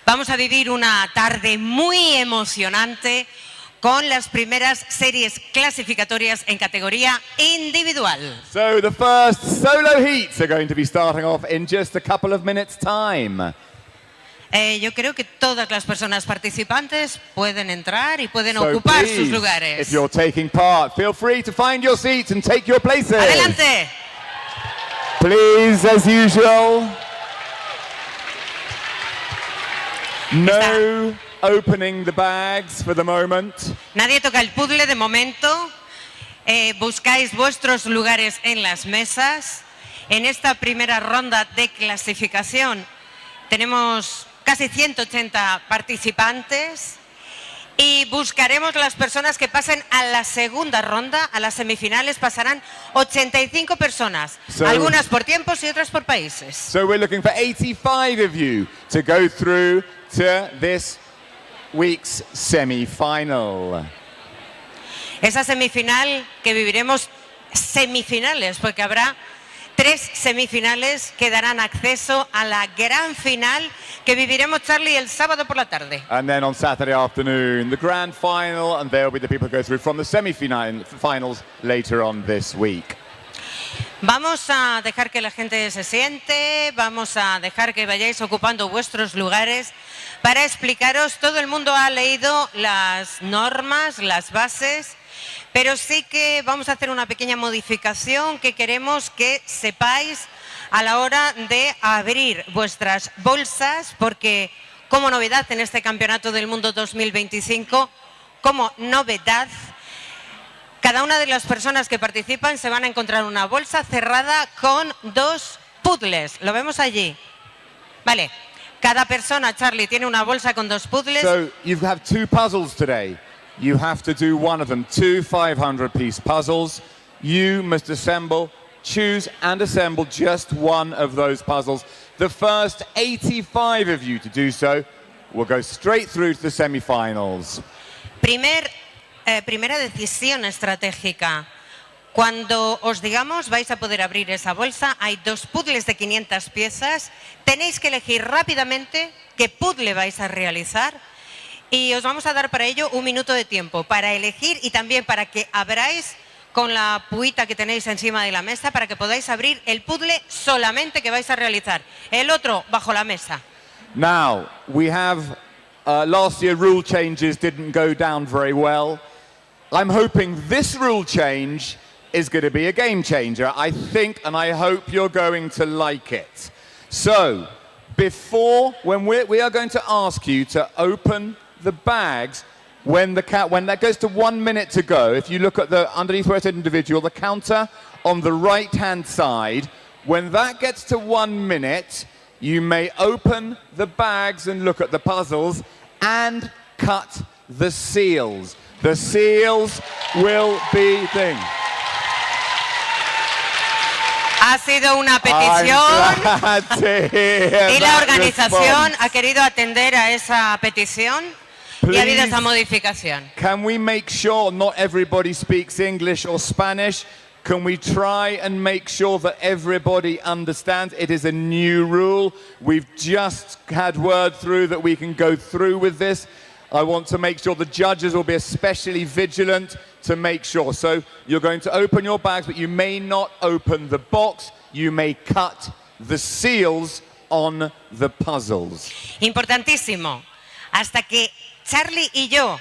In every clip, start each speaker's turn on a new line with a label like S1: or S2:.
S1: Vamos a vivir una tarde muy emocionante con las primeras series clasificatorias en categoría individual.
S2: So the first solo heats are going to be starting off in just a couple of minutes' time.
S1: Yo creo que todas las personas participantes pueden entrar y pueden ocupar sus lugares.
S2: If you're taking part, feel free to find your seats and take your places.
S1: ¡Adelante!
S2: Please, as usual. No opening the bags for the moment.
S1: Nadie toca el puzzle de momento. Buscáis vuestros lugares en las mesas. En esta primera ronda de clasificación tenemos casi 180 participantes y buscaremos las personas que pasen a la segunda ronda, a las semifinales pasarán 85 personas, algunas por tiempos y otras por países.
S2: So we're looking for 85 of you to go through to this week's semi-final.
S1: Esa semifinal que viviremos semifinales, porque habrá 3 semifinales que darán acceso a la gran final que viviremos, Charlie, el sábado por la tarde.
S2: And then on Saturday afternoon, the grand final, and they'll be the people who go through from the semi-finals later on this week.
S1: Vamos a dejar que la gente se siente, vamos a dejar que vayáis ocupando vuestros lugares para explicaros. Todo el mundo ha leído las normas, las bases, pero sí que vamos a hacer una pequeña modificación que queremos que sepáis a la hora de abrir vuestras bolsas, porque como novedad en este Campeonato del Mundo 2025, como novedad, cada una de las personas que participan se van a encontrar una bolsa cerrada con 2 puzzles. Lo vemos allí. Vale. Cada persona, Charlie, tiene una bolsa con 2 puzzles.
S2: So you have 2 puzzles today. You have to do one of them, 2 500-piece puzzles. You must choose and assemble just one of those puzzles. The first 85 of you to do so will go straight through to the semi-finals.
S1: Primera decisión estratégica. Cuando os digamos vais a poder abrir esa bolsa, hay 2 puzzles de 500 piezas. Tenéis que elegir rápidamente qué puzzle vais a realizar y os vamos a dar para ello 1 minuto de tiempo para elegir y también para que abráis con la puita que tenéis encima de la mesa para que podáis abrir el puzzle solamente que vais a realizar. El otro bajo la mesa.
S2: Now, we have last year rule changes didn't go down very well. I'm hoping this rule change is going to be a game changer. I think and I hope you're going to like it. So, when we are going to ask you to open the bags, when that goes to 1 minute to go, if you look at the underneath where it said individual, the counter on the right-hand side, when that gets to 1 minute, you may open the bags and look at the puzzles and cut the seals. The seals will be things.
S1: Ha sido una petición y la organización ha querido atender a esa petición. Y ha habido esa modificación.
S2: Can we make sure not everybody speaks English or Spanish? Can we try and make sure that everybody understands it is a new rule? We've just had word through that we can go through with this. I want to make sure the judges will be especially vigilant to make sure. So you're going to open your bags, but you may not open the box. You may cut the seals on the puzzles.
S1: Importantísimo. Hasta que Charlie y yo,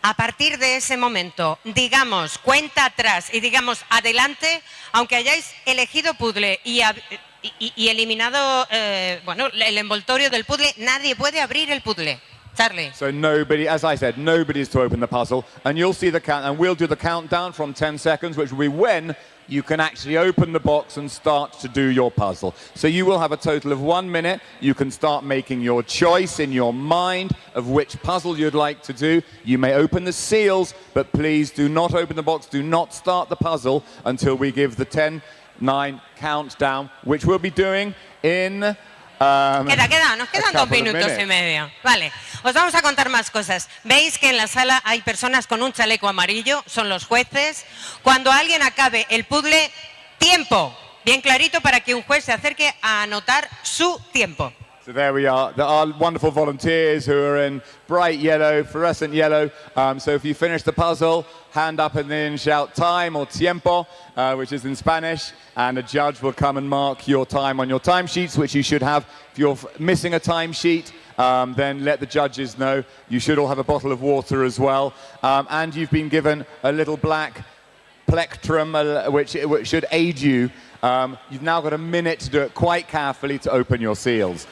S1: a partir de ese momento, digamos cuenta atrás y digamos adelante, aunque hayáis elegido puzzle y eliminado el envoltorio del puzzle, nadie puede abrir el puzzle. Charlie.
S2: So nobody, as I said, nobody is to open the puzzle, and you'll see the count, and we'll do the countdown from 10 seconds, which will be when you can actually open the box and start to do your puzzle. So you will have a total of 1 minute. You can start making your choice in your mind of which puzzle you'd like to do. You may open the seals, but please do not open the box. Do not start the puzzle until we give the 10-9 countdown, which we'll be doing in...
S1: Nos quedan 2 minutos y medio. Vale, os vamos a contar más cosas. Veis que en la sala hay personas con un chaleco amarillo, son los jueces. Cuando alguien acabe el puzzle, tiempo, bien clarito para que un juez se acerque a anotar su tiempo.
S2: So there we are. There are wonderful volunteers who are in bright yellow, fluorescent yellow. So if you finish the puzzle, hand up and then shout time or tiempo, which is in Spanish, and a judge will come and mark your time on your timesheets, which you should have. If you're missing a timesheet, then let the judges know. You should all have a bottle of water as well. And you've been given a little black plectrum, which should aid you. You've now got a minute to do it quite carefully to open your seals.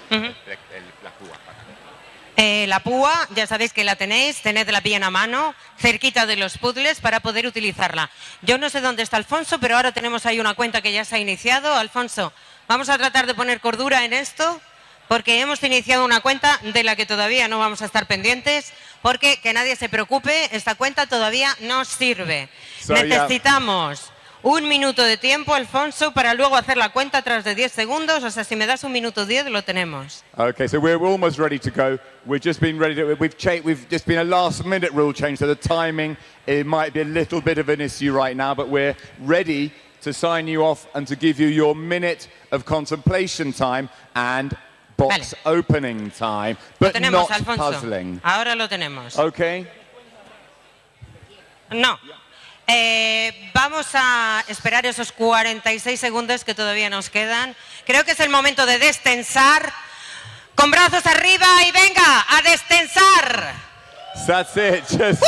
S1: La púa, ya sabéis que la tenéis, tenedla bien a mano, cerquita de los puzzles para poder utilizarla. Yo no sé dónde está Alfonso, pero ahora tenemos ahí una cuenta que ya se ha iniciado. Alfonso, vamos a tratar de poner cordura en esto, porque hemos iniciado una cuenta de la que todavía no vamos a estar pendientes, porque que nadie se preocupe, esta cuenta todavía no sirve. Necesitamos 1 minuto de tiempo, Alfonso, para luego hacer la cuenta tras de 10 segundos. O sea, si me das 1 minuto 10, lo tenemos.
S2: Okay, so we're almost ready to go. We've just been ready to. We've just been a last-minute rule change, so the timing it might be a little bit of an issue right now, but we're ready to sign you off and to give you your minute of contemplation time and box opening time, but
S1: lo tenemos,
S2: not
S1: Alfonso.
S2: puzzling.
S1: Ahora lo tenemos.
S2: Okay.
S1: No. Vamos a esperar esos 46 segundos que todavía nos quedan. Creo que es el momento de destensar. Con brazos arriba y venga, a destensar.
S2: That's it. Just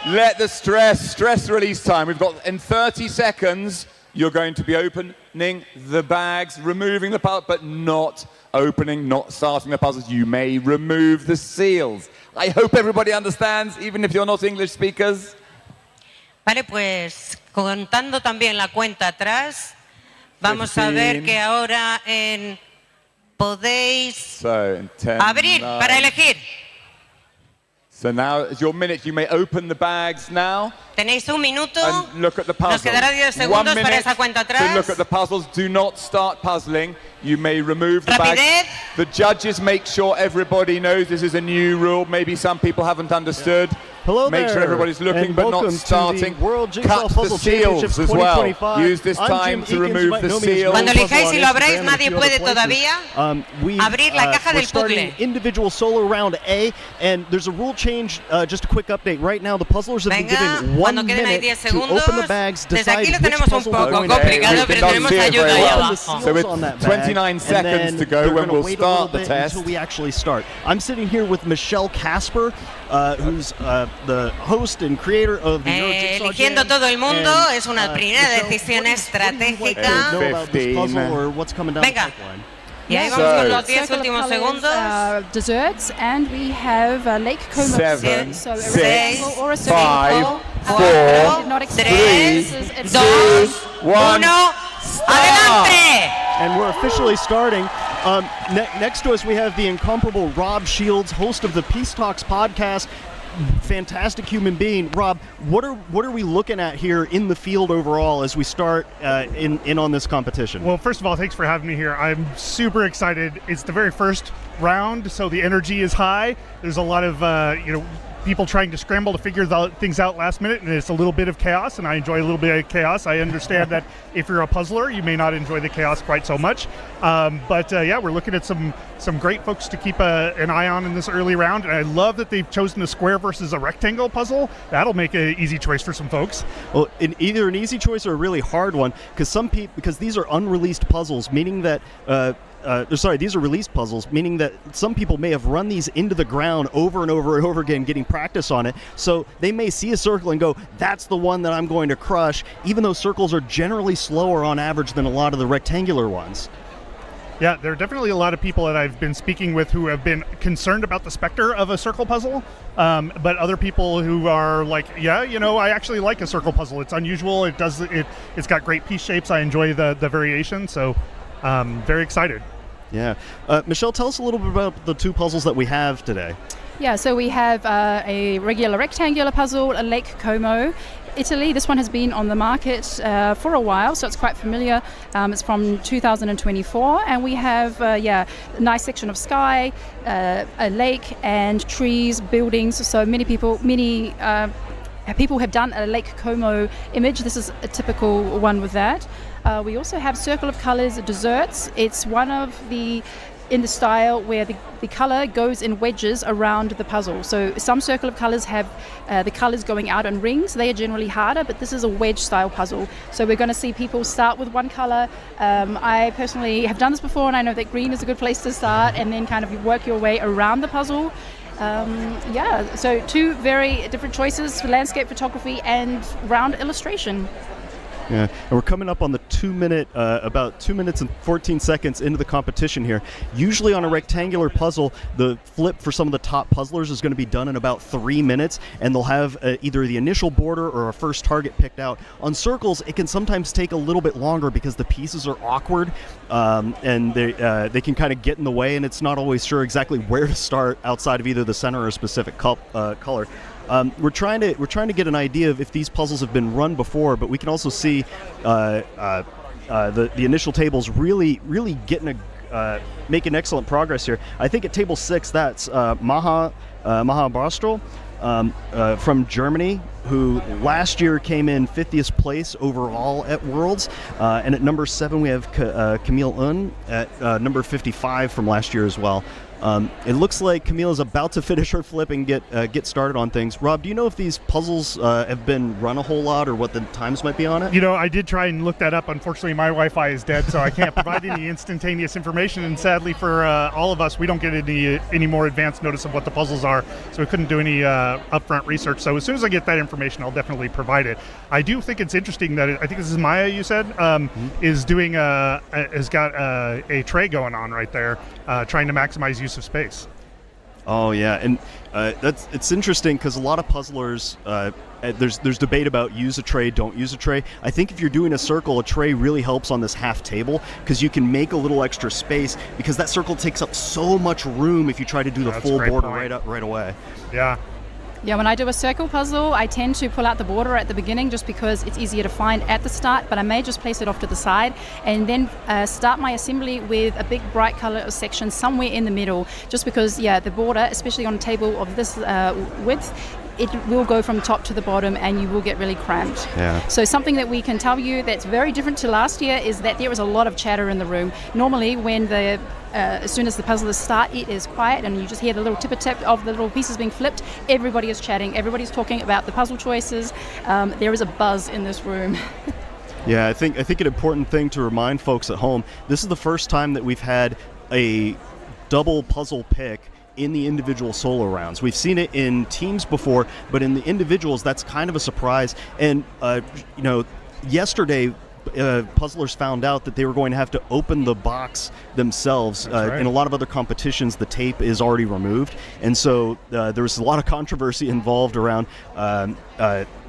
S2: let the stress release time. We've got in 30 seconds. You're going to be opening the bags, removing the puzzle, but not opening, not starting the puzzles. You may remove the seals. I hope everybody understands, even if you're not English speakers.
S1: Vale, pues contando también la cuenta atrás, vamos a ver que ahora podéis abrir para elegir.
S2: So now is your minute. You may open the bags now.
S1: Tenéis 1 minuto.
S2: And look at the puzzles.
S1: Nos quedará 10 segundos para esa cuenta atrás.
S2: To look at the puzzles. Do not start puzzling. You may remove the bags. The judges make sure everybody knows this is a new rule. Maybe some people haven't understood.
S3: Hello
S2: Make
S3: there,
S2: sure everybody's looking but not starting.
S3: To the World Jigsaw
S2: Cut
S3: Puzzle
S2: the seals as well.
S3: 2025.
S2: Use this time to remove the seals.
S1: Cuando elijáis y lo abráis, nadie puede todavía abrir la caja del puzzle.
S3: Individual solo round A, and there's a rule change. Just a quick update. Right now, the puzzlers have been given 1 minute to open the bags, decide which puzzle they're going to
S2: So with 29 seconds to go when we'll start the test.
S3: Until we actually start. I'm sitting here with Michelle Casper, who's the host and creator of the
S1: eligiendo todo el mundo es una primera decisión estratégica. Venga. Y ahí vamos con los 10 últimos segundos.
S4: Desserts, and we have Lake Como.
S2: 7,
S4: so
S2: 6,
S4: or a
S2: 5, 4, 3, 2, 1.
S1: ¡Adelante!
S3: And we're officially starting. Next to us, we have the incomparable Rob Shields, host of the Peace Talks podcast. Fantastic human being. Rob, what are we looking at here in the field overall as we start in on this competition?
S5: Well, first of all, thanks for having me here. I'm super excited. It's the very first round, so the energy is high. There's a lot of people trying to scramble to figure things out last minute, and it's a little bit of chaos, and I enjoy a little bit of chaos. I understand that if you're a puzzler, you may not enjoy the chaos quite so much. But we're looking at some great folks to keep an eye on in this early round, and I love that they've chosen a square versus a rectangle puzzle. That'll make an easy choice for some folks.
S3: Well, either an easy choice or a really hard one, because these are unreleased puzzles, meaning that these are released puzzles, meaning that some people may have run these into the ground over and over and over again, getting practice on it. So they may see a circle and go, that's the one that I'm going to crush, even though circles are generally slower on average than a lot of the rectangular ones.
S5: Yeah, there are definitely a lot of people that I've been speaking with who have been concerned about the specter of a circle puzzle, but other people who are like, I actually like a circle puzzle. It's unusual. It's got great piece shapes. I enjoy the variation. So very excited.
S3: Yeah. Michelle, tell us a little bit about the 2 puzzles that we have today.
S4: Yeah, so we have a regular rectangular puzzle, a Lake Como, Italy. This one has been on the market for a while, so it's quite familiar. It's from 2024, and we have a nice section of sky, a lake, and trees, buildings. So many people have done a Lake Como image. This is a typical one with that. We also have Circle of Colors desserts. It's one of the in the style where the color goes in wedges around the puzzle. So some circle of colors have the colors going out in rings. They are generally harder, but this is a wedge style puzzle. So we're going to see people start with one color. I personally have done this before, and I know that green is a good place to start, and then kind of work your way around the puzzle. So two very different choices for landscape photography and round illustration.
S3: Yeah, and we're coming up on the 2 minute, about 2 minutes and 14 seconds into the competition here. Usually on a rectangular puzzle, the flip for some of the top puzzlers is going to be done in about 3 minutes, and they'll have either the initial border or a first target picked out. On circles, it can sometimes take a little bit longer because the pieces are awkward, and they can kind of get in the way, and it's not always sure exactly where to start outside of either the center or a specific color. We're trying to get an idea of if these puzzles have been run before, but we can also see the initial tables really making excellent progress here. I think at table 6, that's Maha Brastro from Germany, who last year came in 50th place overall at Worlds, and at number 7 we have Camille Un at number 55 from last year as well. It looks like Camille is about to finish her flip and get started on things. Rob, do you know if these puzzles have been run a whole lot or what the times might be on it?
S5: You know, I did try and look that up. Unfortunately, my Wi-Fi is dead, so I can't provide any instantaneous information. And sadly for all of us, we don't get any more advanced notice of what the puzzles are, so we couldn't do any upfront research. So as soon as I get that information, I'll definitely provide it. I do think it's interesting that I think this is Maya, you said, is doing has got a tray going on right there, trying to maximize use of space.
S3: Oh yeah, and it's interesting because a lot of puzzlers, there's debate about use a tray, don't use a tray. I think if you're doing a circle, a tray really helps on this half table because you can make a little extra space because that circle takes up so much room if you try to do the full border right away.
S5: Yeah.
S4: Yeah, when I do a circle puzzle, I tend to pull out the border at the beginning just because it's easier to find at the start, but I may just place it off to the side and then start my assembly with a big bright color section somewhere in the middle, just because, the border, especially on a table of this width, it will go from top to the bottom and you will get really cramped.
S3: Yeah.
S4: So something that we can tell you that's very different to last year is that there is a lot of chatter in the room. Normally when as soon as the puzzlers start, it is quiet and you just hear the little tip of the little pieces being flipped. Everybody is chatting, everybody's talking about the puzzle choices. There is a buzz in this room.
S3: Yeah, I think an important thing to remind folks at home, this is the first time that we've had a double puzzle pick in the individual solo rounds. We've seen it in teams before, but in the individuals, that's kind of a surprise. And, yesterday, puzzlers found out that they were going to have to open the box themselves.
S5: Right.
S3: In a lot of other competitions, the tape is already removed. And so there was a lot of controversy involved around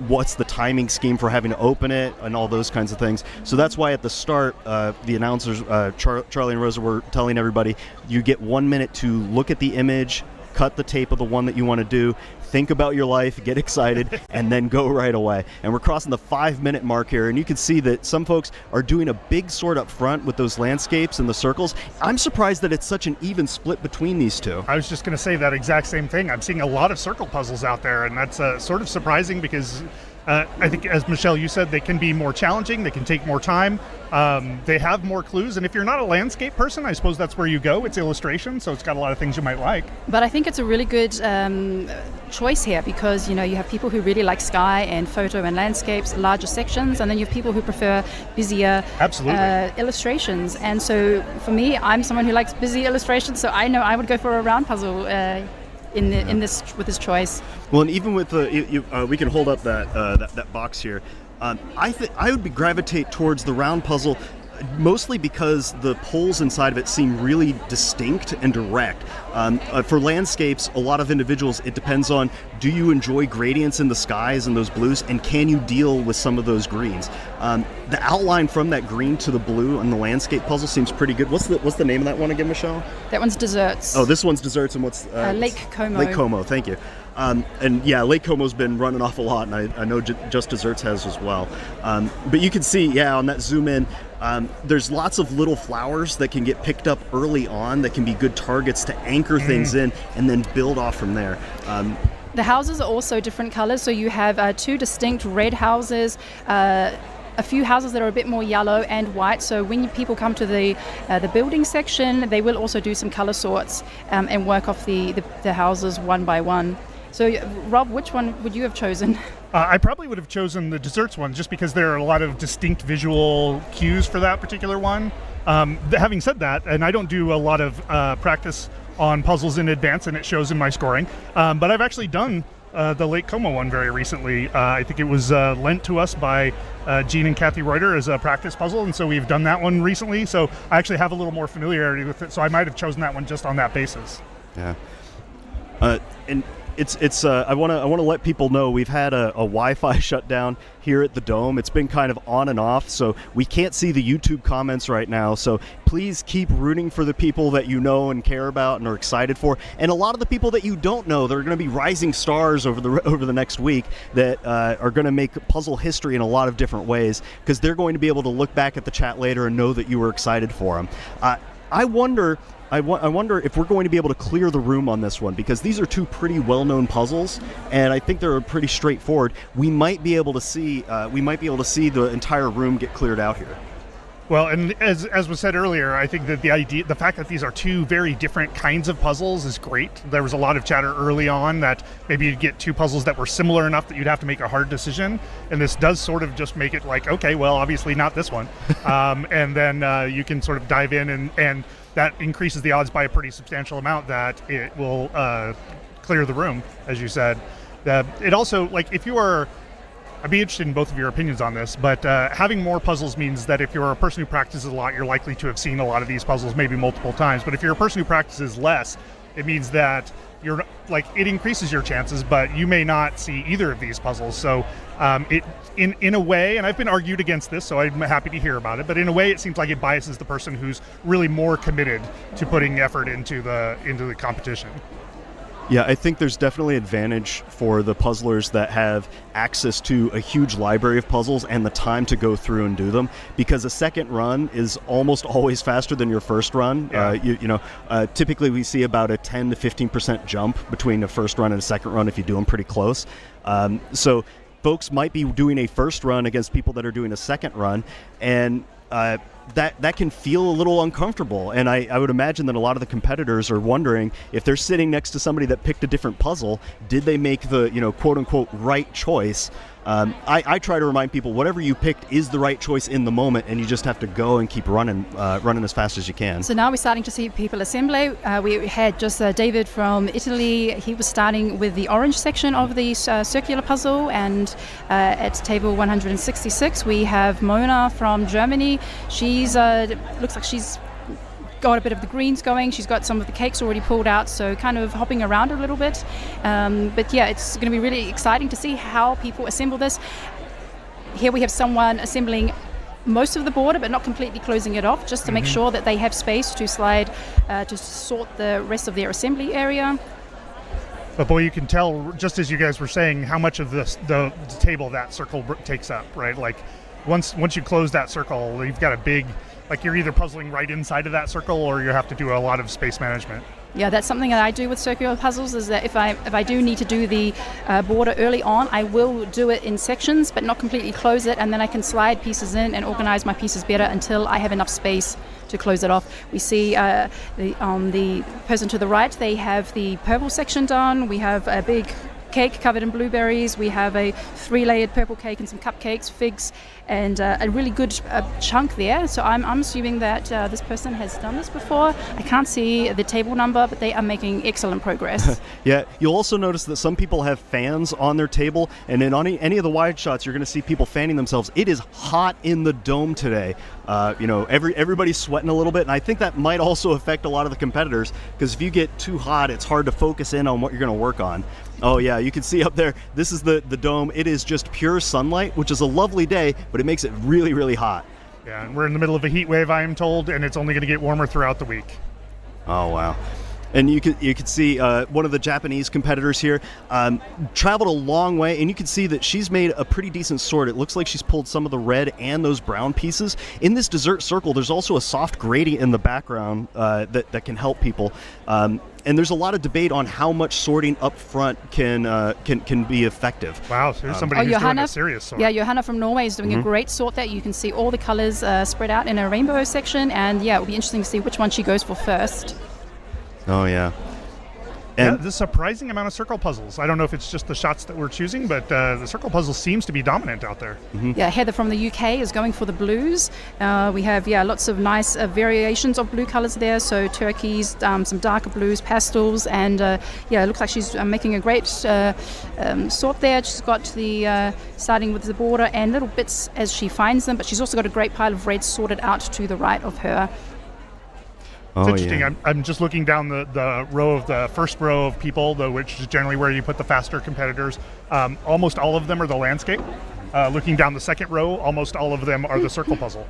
S3: what's the timing scheme for having to open it and all those kinds of things. So that's why at the start, the announcers, Charlie and Rosa, were telling everybody, you get 1 minute to look at the image, cut the tape of the one that you want to do, think about your life, get excited, and then go right away. And we're crossing the 5-minute mark here, and you can see that some folks are doing a big sort up front with those landscapes and the circles. I'm surprised that it's such an even split between these two.
S5: I was just going to say that exact same thing. I'm seeing a lot of circle puzzles out there, and that's sort of surprising because I think, as Michelle, you said, they can be more challenging, they can take more time, they have more clues, and if you're not a landscape person, I suppose that's where you go. It's illustration, so it's got a lot of things you might like.
S4: But I think it's a really good choice here because, you have people who really like sky and photo and landscapes, larger sections, and then you have people who prefer busier illustrations. And so for me, I'm someone who likes busy illustrations, so I know I would go for a round puzzle with this choice.
S3: Well, and even with we can hold up that box here. I would gravitate towards the round puzzle, mostly because the poles inside of it seem really distinct and direct. For landscapes, a lot of individuals, it depends on, do you enjoy gradients in the skies and those blues, and can you deal with some of those greens? The outline from that green to the blue on the landscape puzzle seems pretty good. What's the name of that one again, Michelle?
S4: That one's Desserts.
S3: Oh, this one's Desserts, and what's...
S4: Lake Como.
S3: Lake Como, thank you. And yeah, Lake Como's been running off a lot, and I know Just Desserts has as well. But you can see, on that zoom in, there's lots of little flowers that can get picked up early on that can be good targets to anchor things in and then build off from there.
S4: The houses are also different colors, so you have 2 distinct red houses, a a few houses that are a bit more yellow and white. So when people come to the building section, they will also do some color sorts and work off the houses one by one. So Rob, which one would you have chosen?
S5: I probably would have chosen the desserts one just because there are a lot of distinct visual cues for that particular one. Having said that, and I don't do a lot of practice on puzzles in advance, and it shows in my scoring, but I've actually done the Lake Como one very recently. I think it was lent to us by Gene and Kathy Reuter as a practice puzzle, and so we've done that one recently. So I actually have a little more familiarity with it, so I might have chosen that one just on that basis.
S3: Yeah. And it's I want to let people know we've had a Wi-Fi shutdown here at the Dome. It's been kind of on and off, so we can't see the YouTube comments right now. So please keep rooting for the people that you know and care about and are excited for, and a lot of the people that you don't know that are going to be rising stars over the next week that are going to make puzzle history in a lot of different ways, because they're going to be able to look back at the chat later and know that you were excited for them. I wonder if we're going to be able to clear the room on this one, because these are two pretty well-known puzzles, and I think they're pretty straightforward. We might be able to see the entire room get cleared out here.
S5: Well, and as was said earlier, I think that the fact that these are two very different kinds of puzzles is great. There was a lot of chatter early on that maybe you'd get two puzzles that were similar enough that you'd have to make a hard decision, and this does sort of just make it like, okay, well, obviously not this one, and then you can sort of dive in, and that increases the odds by a pretty substantial amount that it will clear the room, as you said. It also, like, if you are, I'd be interested in both of your opinions on this, but having more puzzles means that if you're a person who practices a lot, you're likely to have seen a lot of these puzzles maybe multiple times. But if you're a person who practices less, it means that you're like, it increases your chances, but you may not see either of these puzzles. So it, in a way, and I've been argued against this, so I'm happy to hear about it, but in a way it seems like it biases the person who's really more committed to putting effort into the competition.
S3: Yeah, I think there's definitely advantage for the puzzlers that have access to a huge library of puzzles and the time to go through and do them, because a second run is almost always faster than your first run. Yeah. Typically we see about a 10 to 15% jump between a first run and a second run if you do them pretty close. So folks might be doing a first run against people that are doing a second run, and that can feel a little uncomfortable, and I would imagine that a lot of the competitors are wondering if they're sitting next to somebody that picked a different puzzle, did they make the quote-unquote right choice? I try to remind people whatever you picked is the right choice in the moment, and you just have to go and keep running as fast as you can.
S4: So now we're starting to see people assemble. We had just David from Italy. He was starting with the orange section of the circular puzzle, and at table 166 we have Mona from Germany. She's looks like she's got a bit of the greens going. She's got some of the cakes already pulled out, so kind of hopping around a little bit. But yeah, it's going to be really exciting to see how people assemble this. Here we have someone assembling most of the border, but not completely closing it off, just to make sure that they have space to slide to sort the rest of their assembly area.
S5: But boy, you can tell, just as you guys were saying, how much of the table that circle takes up, right? Like once you close that circle, you've got a big, like, you're either puzzling right inside of that circle or you have to do a lot of space management.
S4: Yeah, that's something that I do with circular puzzles, is that if I do need to do the border early on, I will do it in sections, but not completely close it, and then I can slide pieces in and organize my pieces better until I have enough space to close it off. We see the person to the right, they have the purple section done. We have a big cake covered in blueberries. We have a 3-layered purple cake and some cupcakes, figs, and a really good chunk there. So I'm assuming that this person has done this before. I can't see the table number, but they are making excellent progress. Yeah,
S3: you'll also notice that some people have fans on their table, and in any of the wide shots, you're going to see people fanning themselves. It is hot in the Dome today. Everybody's sweating a little bit, and I think that might also affect a lot of the competitors, because if you get too hot, it's hard to focus in on what you're going to work on. Oh yeah, you can see up there, this is the Dome. It is just pure sunlight, which is a lovely day, but it makes it really, really hot.
S5: Yeah, and we're in the middle of a heat wave, I am told, and it's only going to get warmer throughout the week.
S3: Oh, wow. And you could see one of the Japanese competitors here traveled a long way, and you can see that she's made a pretty decent sword. It looks like she's pulled some of the red and those brown pieces. In this dessert circle, there's also a soft gradient in the background that can help people. And there's a lot of debate on how much sorting up front can be effective.
S5: Wow, so there's somebody who's doing a serious sort.
S4: Yeah, Johanna from Norway is doing a great sort there. You can see all the colors spread out in a rainbow section, and yeah, it'll be interesting to see which one she goes for first.
S3: Oh, yeah. And
S5: the surprising amount of circle puzzles. I don't know if it's just the shots that we're choosing, but the circle puzzle seems to be dominant out there.
S4: Yeah, Heather from the UK is going for the blues. We have, lots of nice variations of blue colors there. So turquoise, some darker blues, pastels, and it looks like she's making a great sort there. She's got the starting with the border and little bits as she finds them, but she's also got a great pile of red sorted out to the right of her.
S5: It's interesting. Yeah. I'm just looking down the first row of people, which is generally where you put the faster competitors. Almost all of them are the landscape. Looking down the second row, almost all of them are the circle puzzle.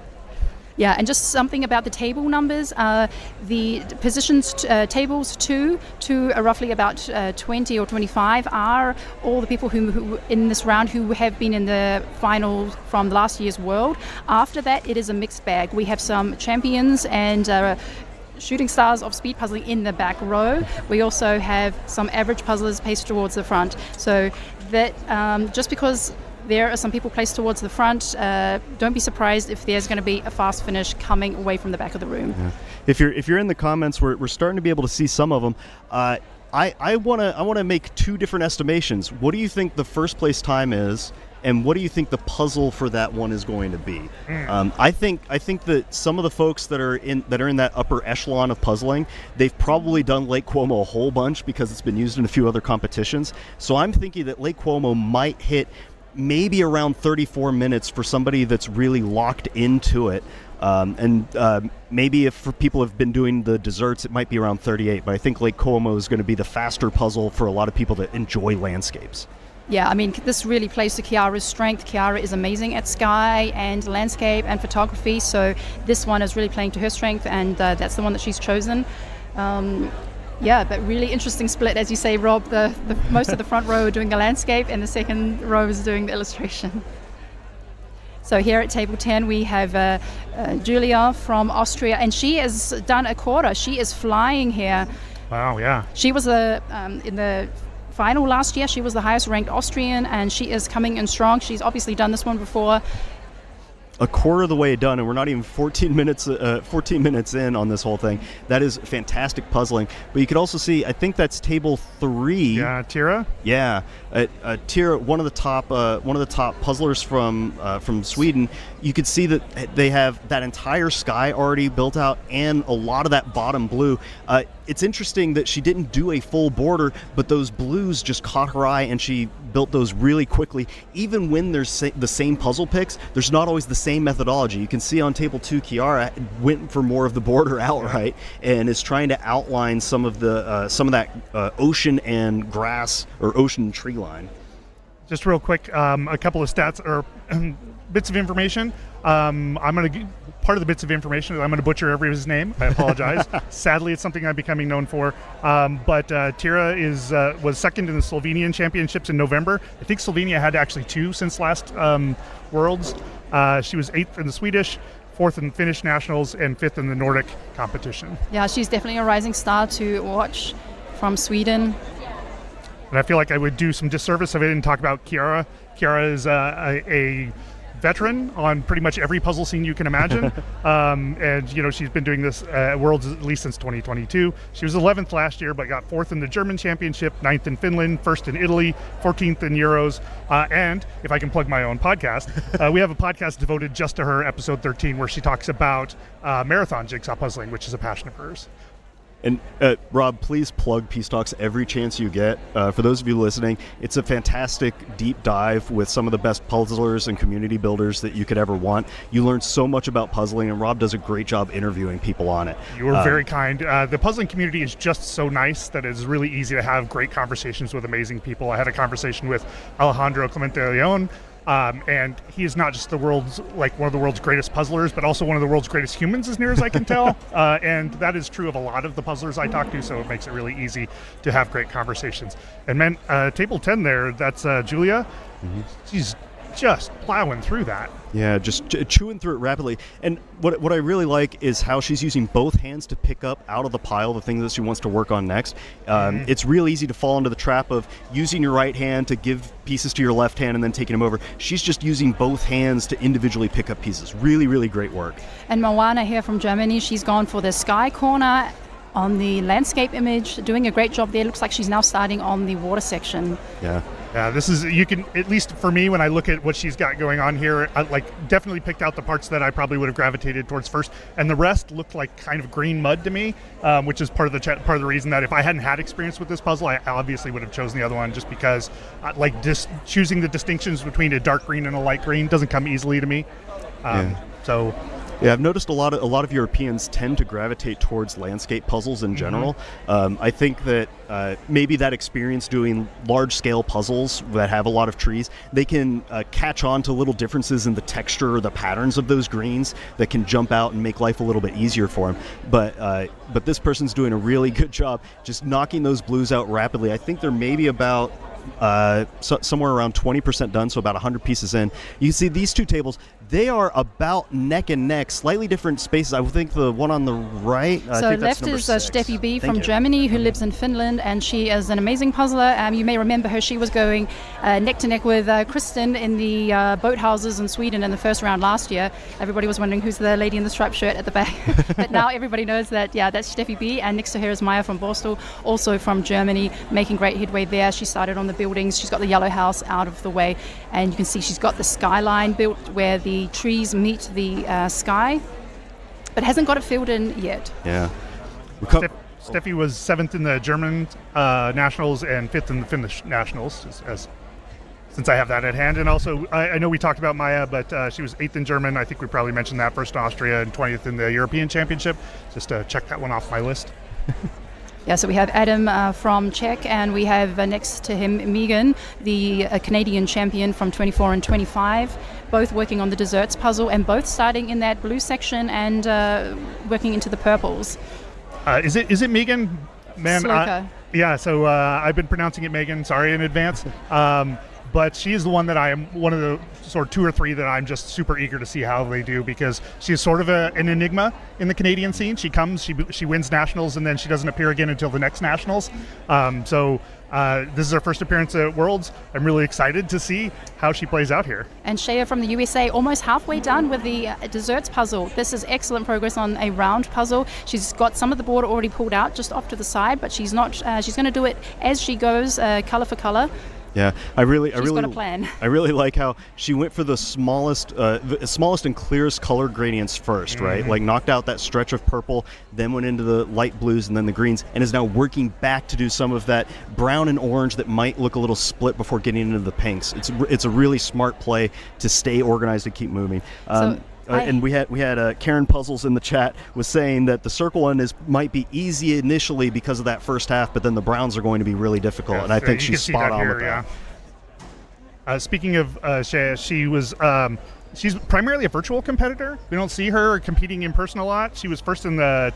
S4: Yeah, and just something about the table numbers. The positions tables 2 to roughly about 20 or 25 are all the people who in this round who have been in the final from last year's World. After that, it is a mixed bag. We have some champions and shooting stars of speed puzzling in the back row. We also have some average puzzlers placed towards the front. So that just because there are some people placed towards the front, don't be surprised if there's going to be a fast finish coming away from the back of the room.
S3: Yeah. If you're in the comments, we're starting to be able to see some of them. I want to make two different estimations. What do you think the first place time is? And what do you think the puzzle for that one is going to be? I think that some of the folks that are in that upper echelon of puzzling, they've probably done Lake Como a whole bunch because it's been used in a few other competitions. So I'm thinking that Lake Como might hit maybe around 34 minutes for somebody that's really locked into it. Maybe if for people who have been doing the desserts, it might be around 38. But I think Lake Como is going to be the faster puzzle for a lot of people that enjoy landscapes.
S4: Yeah, I mean, this really plays to Kiara's strength. Kiara is amazing at sky and landscape and photography, so this one is really playing to her strength, and that's the one that she's chosen. But really interesting split, as you say, Rob. The most of the front row are doing the landscape, and the second row is doing the illustration. So here at table 10, we have Julia from Austria, and she has done a quarter. She is flying here.
S5: Wow, yeah.
S4: She was in the final last year. She was the highest ranked Austrian, and she is coming in strong. She's obviously done this one before.
S3: A quarter of the way done, and we're not even 14 minutes in on this whole thing. That is fantastic puzzling. But you could also see, I think that's table 3.
S5: Yeah, Tira.
S3: Yeah, Tira, one of the top puzzlers from Sweden. You could see that they have that entire sky already built out, and a lot of that bottom blue. It's interesting that she didn't do a full border, but those blues just caught her eye, and she built those really quickly. Even when there's the same puzzle picks, there's not always the same methodology. You can see on table 2, Kiara went for more of the border outright and is trying to outline some of that ocean and grass or ocean tree line.
S5: Just real quick, a couple of stats or bits of information. Part of the bits of information is I'm going to butcher everybody's name. I apologize. Sadly, it's something I'm becoming known for. But Tira was second in the Slovenian Championships in November. I think Slovenia had actually 2 since last Worlds. She was 8th in the Swedish, 4th in the Finnish Nationals, and 5th in the Nordic competition.
S4: Yeah, she's definitely a rising star to watch from Sweden.
S5: And I feel like I would do some disservice if I didn't talk about Kiara. Kiara is a veteran on pretty much every puzzle scene you can imagine. And she's been doing this Worlds at least since 2022. She was 11th last year, but got 4th in the German Championship, 9th in Finland, 1st in Italy, 14th in Euros. And if I can plug my own podcast, we have a podcast devoted just to her, episode 13, where she talks about marathon jigsaw puzzling, which is a passion of hers.
S3: And Rob, please plug Peace Talks every chance you get. For those of you listening, it's a fantastic deep dive with some of the best puzzlers and community builders that you could ever want. You learn so much about puzzling, and Rob does a great job interviewing people on it.
S5: You were very kind. The puzzling community is just so nice that it's really easy to have great conversations with amazing people. I had a conversation with Alejandro Clemente Leon And he is not just one of the world's greatest puzzlers, but also one of the world's greatest humans, as near as I can tell. And that is true of a lot of the puzzlers I talk to, so it makes it really easy to have great conversations. And man, table 10 there, that's Julia. She's just plowing through that.
S3: Yeah, just chewing through it rapidly. And what I really like is how she's using both hands to pick up out of the pile the things that she wants to work on next. It's real easy to fall into the trap of using your right hand to give pieces to your left hand and then taking them over. She's just using both hands to individually pick up pieces. Really, really great work.
S4: And Moana here from Germany, she's gone for the sky corner on the landscape image, doing a great job there. Looks like she's now starting on the water section.
S3: Yeah.
S5: Yeah, this is, you can, at least for me, when I look at what she's got going on here, I definitely picked out the parts that I probably would have gravitated towards first, and the rest looked like kind of green mud to me, which is part of the reason that if I hadn't had experience with this puzzle, I obviously would have chosen the other one, just because choosing the distinctions between a dark green and a light green doesn't come easily to me. So.
S3: Yeah, I've noticed a lot of Europeans tend to gravitate towards landscape puzzles in general. I think that maybe that experience doing large-scale puzzles that have a lot of trees, they can catch on to little differences in the texture or the patterns of those greens that can jump out and make life a little bit easier for them. But this person's doing a really good job just knocking those blues out rapidly. I think they're maybe about somewhere around 20% done, so about 100 pieces in. You can see these two tables, they are about neck and neck, slightly different spaces. I would think the one on the right, I
S4: so
S3: think
S4: left
S3: that's
S4: is
S3: Steffi
S4: B from Germany, who lives in Finland, and she is an amazing puzzler. You may remember her. She was going neck to neck with Kristen in the boathouses in Sweden in the first round last year. Everybody was wondering who's the lady in the striped shirt at the back. But now everybody knows that, yeah, that's Steffi B, and next to her is Maya from Borstel, also from Germany, making great headway there. She started on the buildings. She's got the yellow house out of the way, and you can see she's got the skyline built where the trees meet the sky, but hasn't got it filled in yet.
S3: Yeah.
S5: Steffi was 7th in the German nationals and 5th in the Finnish nationals, since I have that at hand. And also, I know we talked about Maya, but she was 8th in German. I think we probably mentioned that, first in Austria, and 20th in the European Championship. Just to check that one off my list.
S4: Yeah, so we have Adam from Czech, and we have next to him Megan, the Canadian champion from 24 and 25, both working on the desserts puzzle and both starting in that blue section and working into the purples.
S5: Is it Megan? Man, yeah, so I've been pronouncing it Megan, sorry in advance. But she is the one that I am one of the sort of 2 or 3 that I'm just super eager to see how they do, because she's sort of an enigma in the Canadian scene. She comes, she wins nationals, and then she doesn't appear again until the next nationals. This is her first appearance at Worlds. I'm really excited to see how she plays out here. And
S4: Shea from the USA, almost halfway done with the desserts puzzle. This is excellent progress on a round puzzle. She's got some of the board already pulled out just off to the side, but she's not. She's going to do it as she goes, color for color.
S3: Yeah, I really
S4: got a plan.
S3: I really like how she went for the smallest and clearest color gradients first, right? Like knocked out that stretch of purple, then went into the light blues and then the greens, and is now working back to do some of that brown and orange that might look a little split before getting into the pinks. It's a really smart play to stay organized and keep moving. And we had Karen Puzzles in the chat was saying that the circle one might be easy initially because of that first half, but then the browns are going to be really difficult, and I think she's spot on with that.
S5: Speaking of Shea, she's primarily a virtual competitor. We don't see her competing in person a lot. She was first in the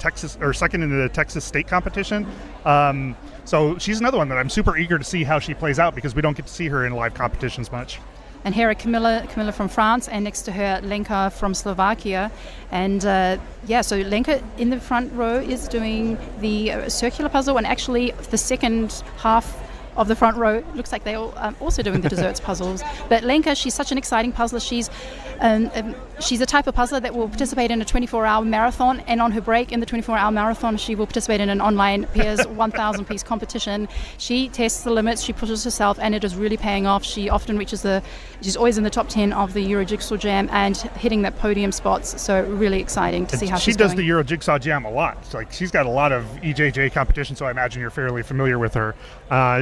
S5: second in the Texas state competition. So she's another one that I'm super eager to see how she plays out, because we don't get to see her in live competitions much.
S4: And here are Camilla from France, and next to her Lenka from Slovakia. And so Lenka in the front row is doing the circular puzzle, and actually the second half of the front row looks like they're also doing the desserts puzzles. But Lenka, she's such an exciting puzzler. She's the type of puzzler that will participate in a 24-hour marathon, and on her break in the 24-hour marathon, she will participate in an online peers 1,000-piece competition. She tests the limits, she pushes herself, and it is really paying off. She often she's always in the top 10 of the Euro Jigsaw Jam and hitting that podium spots. So really exciting to see how she's
S5: does
S4: going.
S5: The Euro Jigsaw Jam a lot. She's got a lot of EJJ competition, so I imagine you're fairly familiar with her.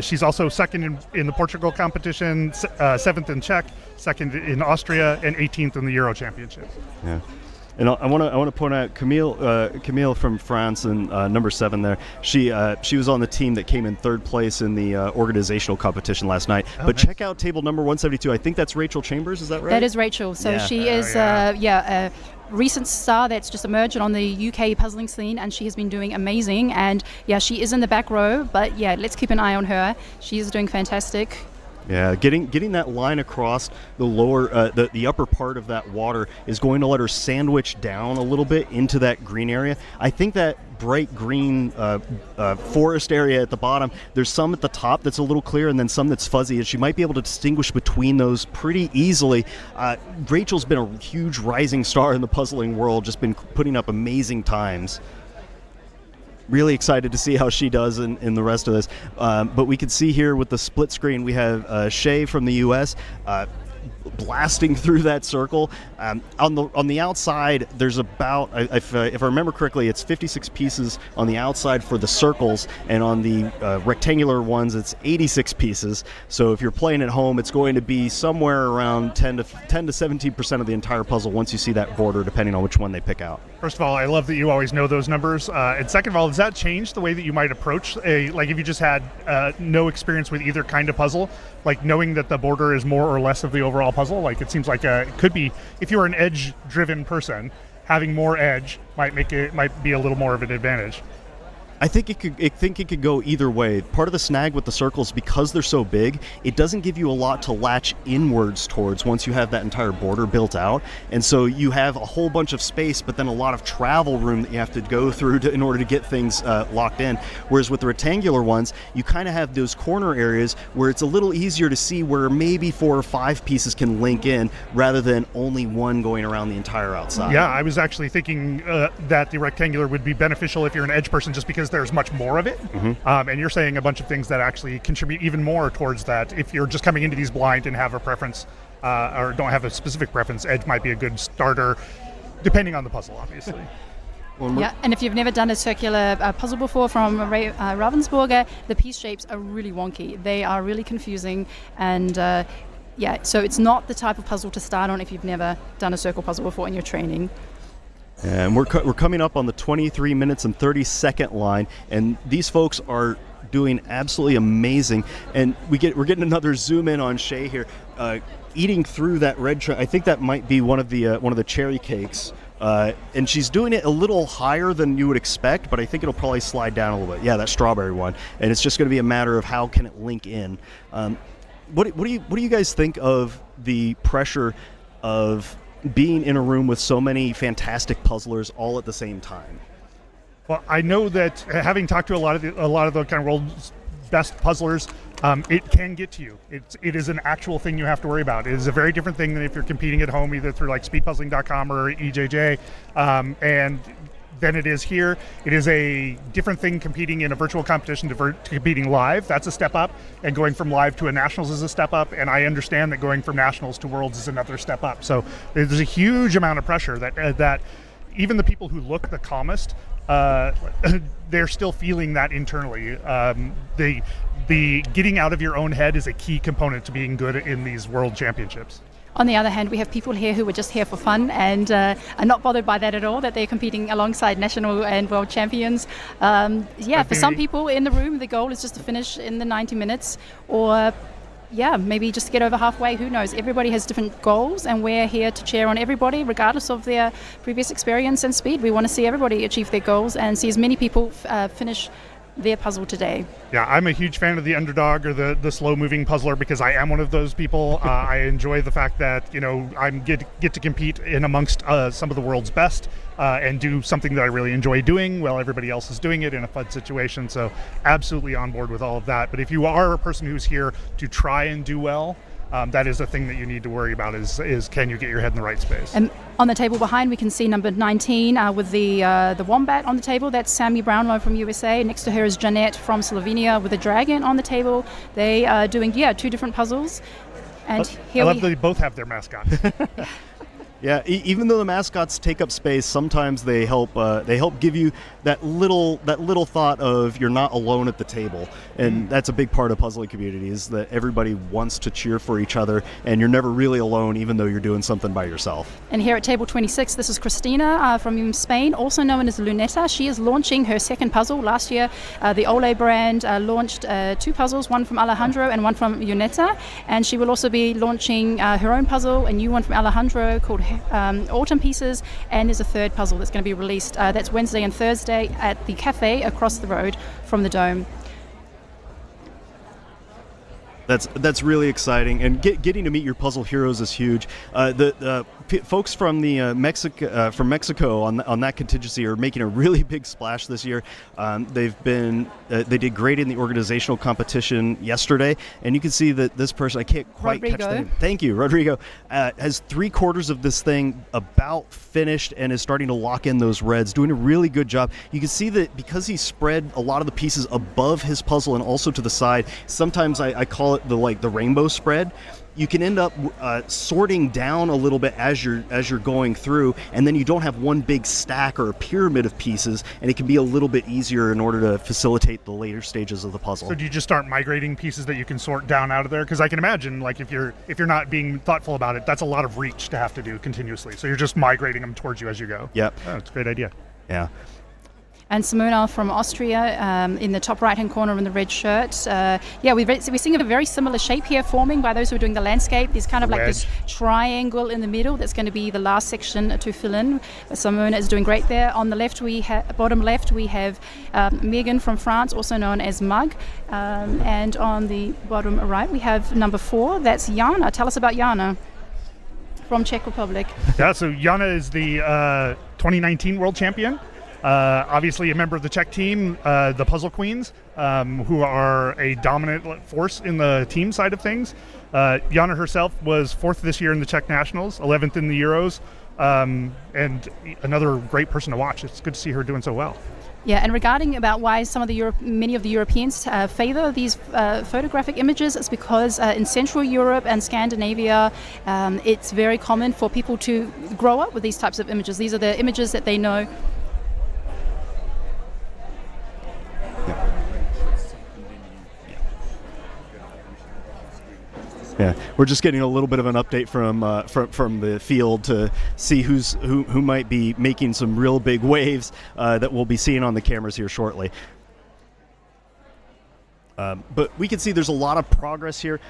S5: She's also second in the Portugal competition, 7th in Czech, 2nd in Austria, and 18th in the Euro Championship.
S3: Yeah. And I want to point out Camille from France and number 7 there. She was on the team that came in 3rd place in the organizational competition last night. But nice. Check out table number 172. I think that's Rachel Chambers. Is that right?
S4: That is Rachel. So she is a recent star that's just emerged on the UK puzzling scene, and she has been doing amazing. And she is in the back row, but let's keep an eye on her. She is doing fantastic.
S3: Yeah, getting that line across the lower, the upper part of that water is going to let her sandwich down a little bit into that green area. I think that bright green forest area at the bottom, there's some at the top that's a little clear and then some that's fuzzy, and she might be able to distinguish between those pretty easily. Rachel's been a huge rising star in the puzzling world, just been putting up amazing times. Really excited to see how she does in the rest of this. But we can see here with the split screen, we have Shay from the U.S. Blasting through that circle. On the outside, there's about, if I remember correctly, it's 56 pieces on the outside for the circles, and on the rectangular ones, it's 86 pieces. So if you're playing at home, it's going to be somewhere around 10 to 17% of the entire puzzle once you see that border, depending on which one they pick out.
S5: First of all, I love that you always know those numbers. And second of all, does that change the way that you might approach like if you just had no experience with either kind of puzzle, like knowing that the border is more or less of the overall puzzle? Like it seems like it could be, if you're an edge-driven person, having more edge might be a little more of an advantage.
S3: I think it could go either way. Part of the snag with the circles, because they're so big, it doesn't give you a lot to latch inwards towards once you have that entire border built out. And so you have a whole bunch of space, but then a lot of travel room that you have to go through in order to get things locked in. Whereas with the rectangular ones, you kind of have those corner areas where it's a little easier to see where maybe 4 or 5 pieces can link in rather than only one going around the entire outside.
S5: Yeah, I was actually thinking that the rectangular would be beneficial if you're an edge person, just because there's much more of it. Mm-hmm. And you're saying a bunch of things that actually contribute even more towards that. If you're just coming into these blind and have a preference or don't have a specific preference, edge might be a good starter, depending on the puzzle, obviously.
S4: And if you've never done a circular puzzle before from Ravensburger, the piece shapes are really wonky. They are really confusing, and so it's not the type of puzzle to start on if you've never done a circle puzzle before in your training.
S3: And we're coming up on the 23 minutes and 30-second line, and these folks are doing absolutely amazing. And we're getting another zoom in on Shay here, eating through that red. I think that might be one of the cherry cakes, and she's doing it a little higher than you would expect, but I think it'll probably slide down a little bit. Yeah, that strawberry one, and it's just going to be a matter of how can it link in. What do you guys think of the pressure of being in a room with so many fantastic puzzlers all at the same time?
S5: Well, I know that having talked to a lot of the kind of world's best puzzlers, it can get to you. It is an actual thing you have to worry about. It is a very different thing than if you're competing at home, either through like speedpuzzling.com or EJJ, and than it is here. It is a different thing competing in a virtual competition to competing live. That's a step up, and going from live to a nationals is a step up, and I understand that going from nationals to worlds is another step up. So there's a huge amount of pressure that even the people who look the calmest, they're still feeling that internally. The getting out of your own head is a key component to being good in these world championships.
S4: On the other hand, we have people here who are just here for fun and are not bothered by that at all, that they're competing alongside national and world champions. For some people in the room, the goal is just to finish in the 90 minutes or, maybe just get over halfway. Who knows? Everybody has different goals, and we're here to cheer on everybody, regardless of their previous experience and speed. We want to see everybody achieve their goals and see as many people finish their puzzle today.
S5: Yeah, I'm a huge fan of the underdog or the slow-moving puzzler, because I am one of those people. I enjoy the fact that I get to compete in amongst some of the world's best and do something that I really enjoy doing while everybody else is doing it in a fun situation. So absolutely on board with all of that. But if you are a person who's here to try and do well, that is a thing that you need to worry about is can you get your head in the right space.
S4: And on the table behind, we can see number 19 with the wombat on the table. That's Sammy Brownlow from USA. Next to her is Jeanette from Slovenia with a dragon on the table. They are doing 2 different puzzles. And
S5: I love that they both have their mascots.
S3: Yeah, even though the mascots take up space, sometimes they help give you that little thought of you're not alone at the table, and that's a big part of puzzling community is that everybody wants to cheer for each other, and you're never really alone, even though you're doing something by yourself.
S4: And here at table 26, this is Christina from Spain, also known as Luneta. She is launching her second puzzle. Last year, the Ole brand launched 2 puzzles, one from Alejandro and one from Luneta, and she will also be launching her own puzzle, a new one from Alejandro called Autumn Pieces, and there's a third puzzle that's going to be released. That's Wednesday and Thursday at the cafe across the road from the Dome.
S3: That's really exciting, and getting to meet your puzzle heroes is huge. The folks from the Mexico on that contingency are making a really big splash this year. They did great in the organizational competition yesterday, and you can see that this person, I can't quite catch the name. Thank you, Rodrigo, has 3/4 of this thing about finished and is starting to lock in those reds, doing a really good job. You can see that because he spread a lot of the pieces above his puzzle and also to the side, sometimes I call it the rainbow spread. You can end up sorting down a little bit as you're going through, and then you don't have one big stack or a pyramid of pieces, and it can be a little bit easier in order to facilitate the later stages of the puzzle.
S5: So do you just start migrating pieces that you can sort down out of there? Because I can imagine, like, if you're not being thoughtful about it, that's a lot of reach to have to do continuously. So you're just migrating them towards you as you go.
S3: Yep.
S5: Oh, that's a great idea.
S3: Yeah.
S4: And Simona from Austria in the top right-hand corner in the red shirt. We're seeing a very similar shape here forming by those who are doing the landscape. There's kind of like this triangle in the middle that's going to be the last section to fill in. Simona is doing great there. On the left, bottom left, we have Megan from France, also known as Mug. And on the bottom right, we have number 4. That's Jana. Tell us about Jana from Czech Republic.
S5: Yeah, so Jana is the 2019 world champion. Obviously a member of the Czech team, the Puzzle Queens, who are a dominant force in the team side of things. Jana herself was 4th this year in the Czech Nationals, 11th in the Euros, and another great person to watch. It's good to see her doing so well.
S4: Yeah, and regarding about why many of the Europeans favor these photographic images, it's because in Central Europe and Scandinavia, it's very common for people to grow up with these types of images. These are the images that they know.
S3: Yeah, we're just getting a little bit of an update from the field to see who might be making some real big waves that we'll be seeing on the cameras here shortly. But we can see there's a lot of progress here.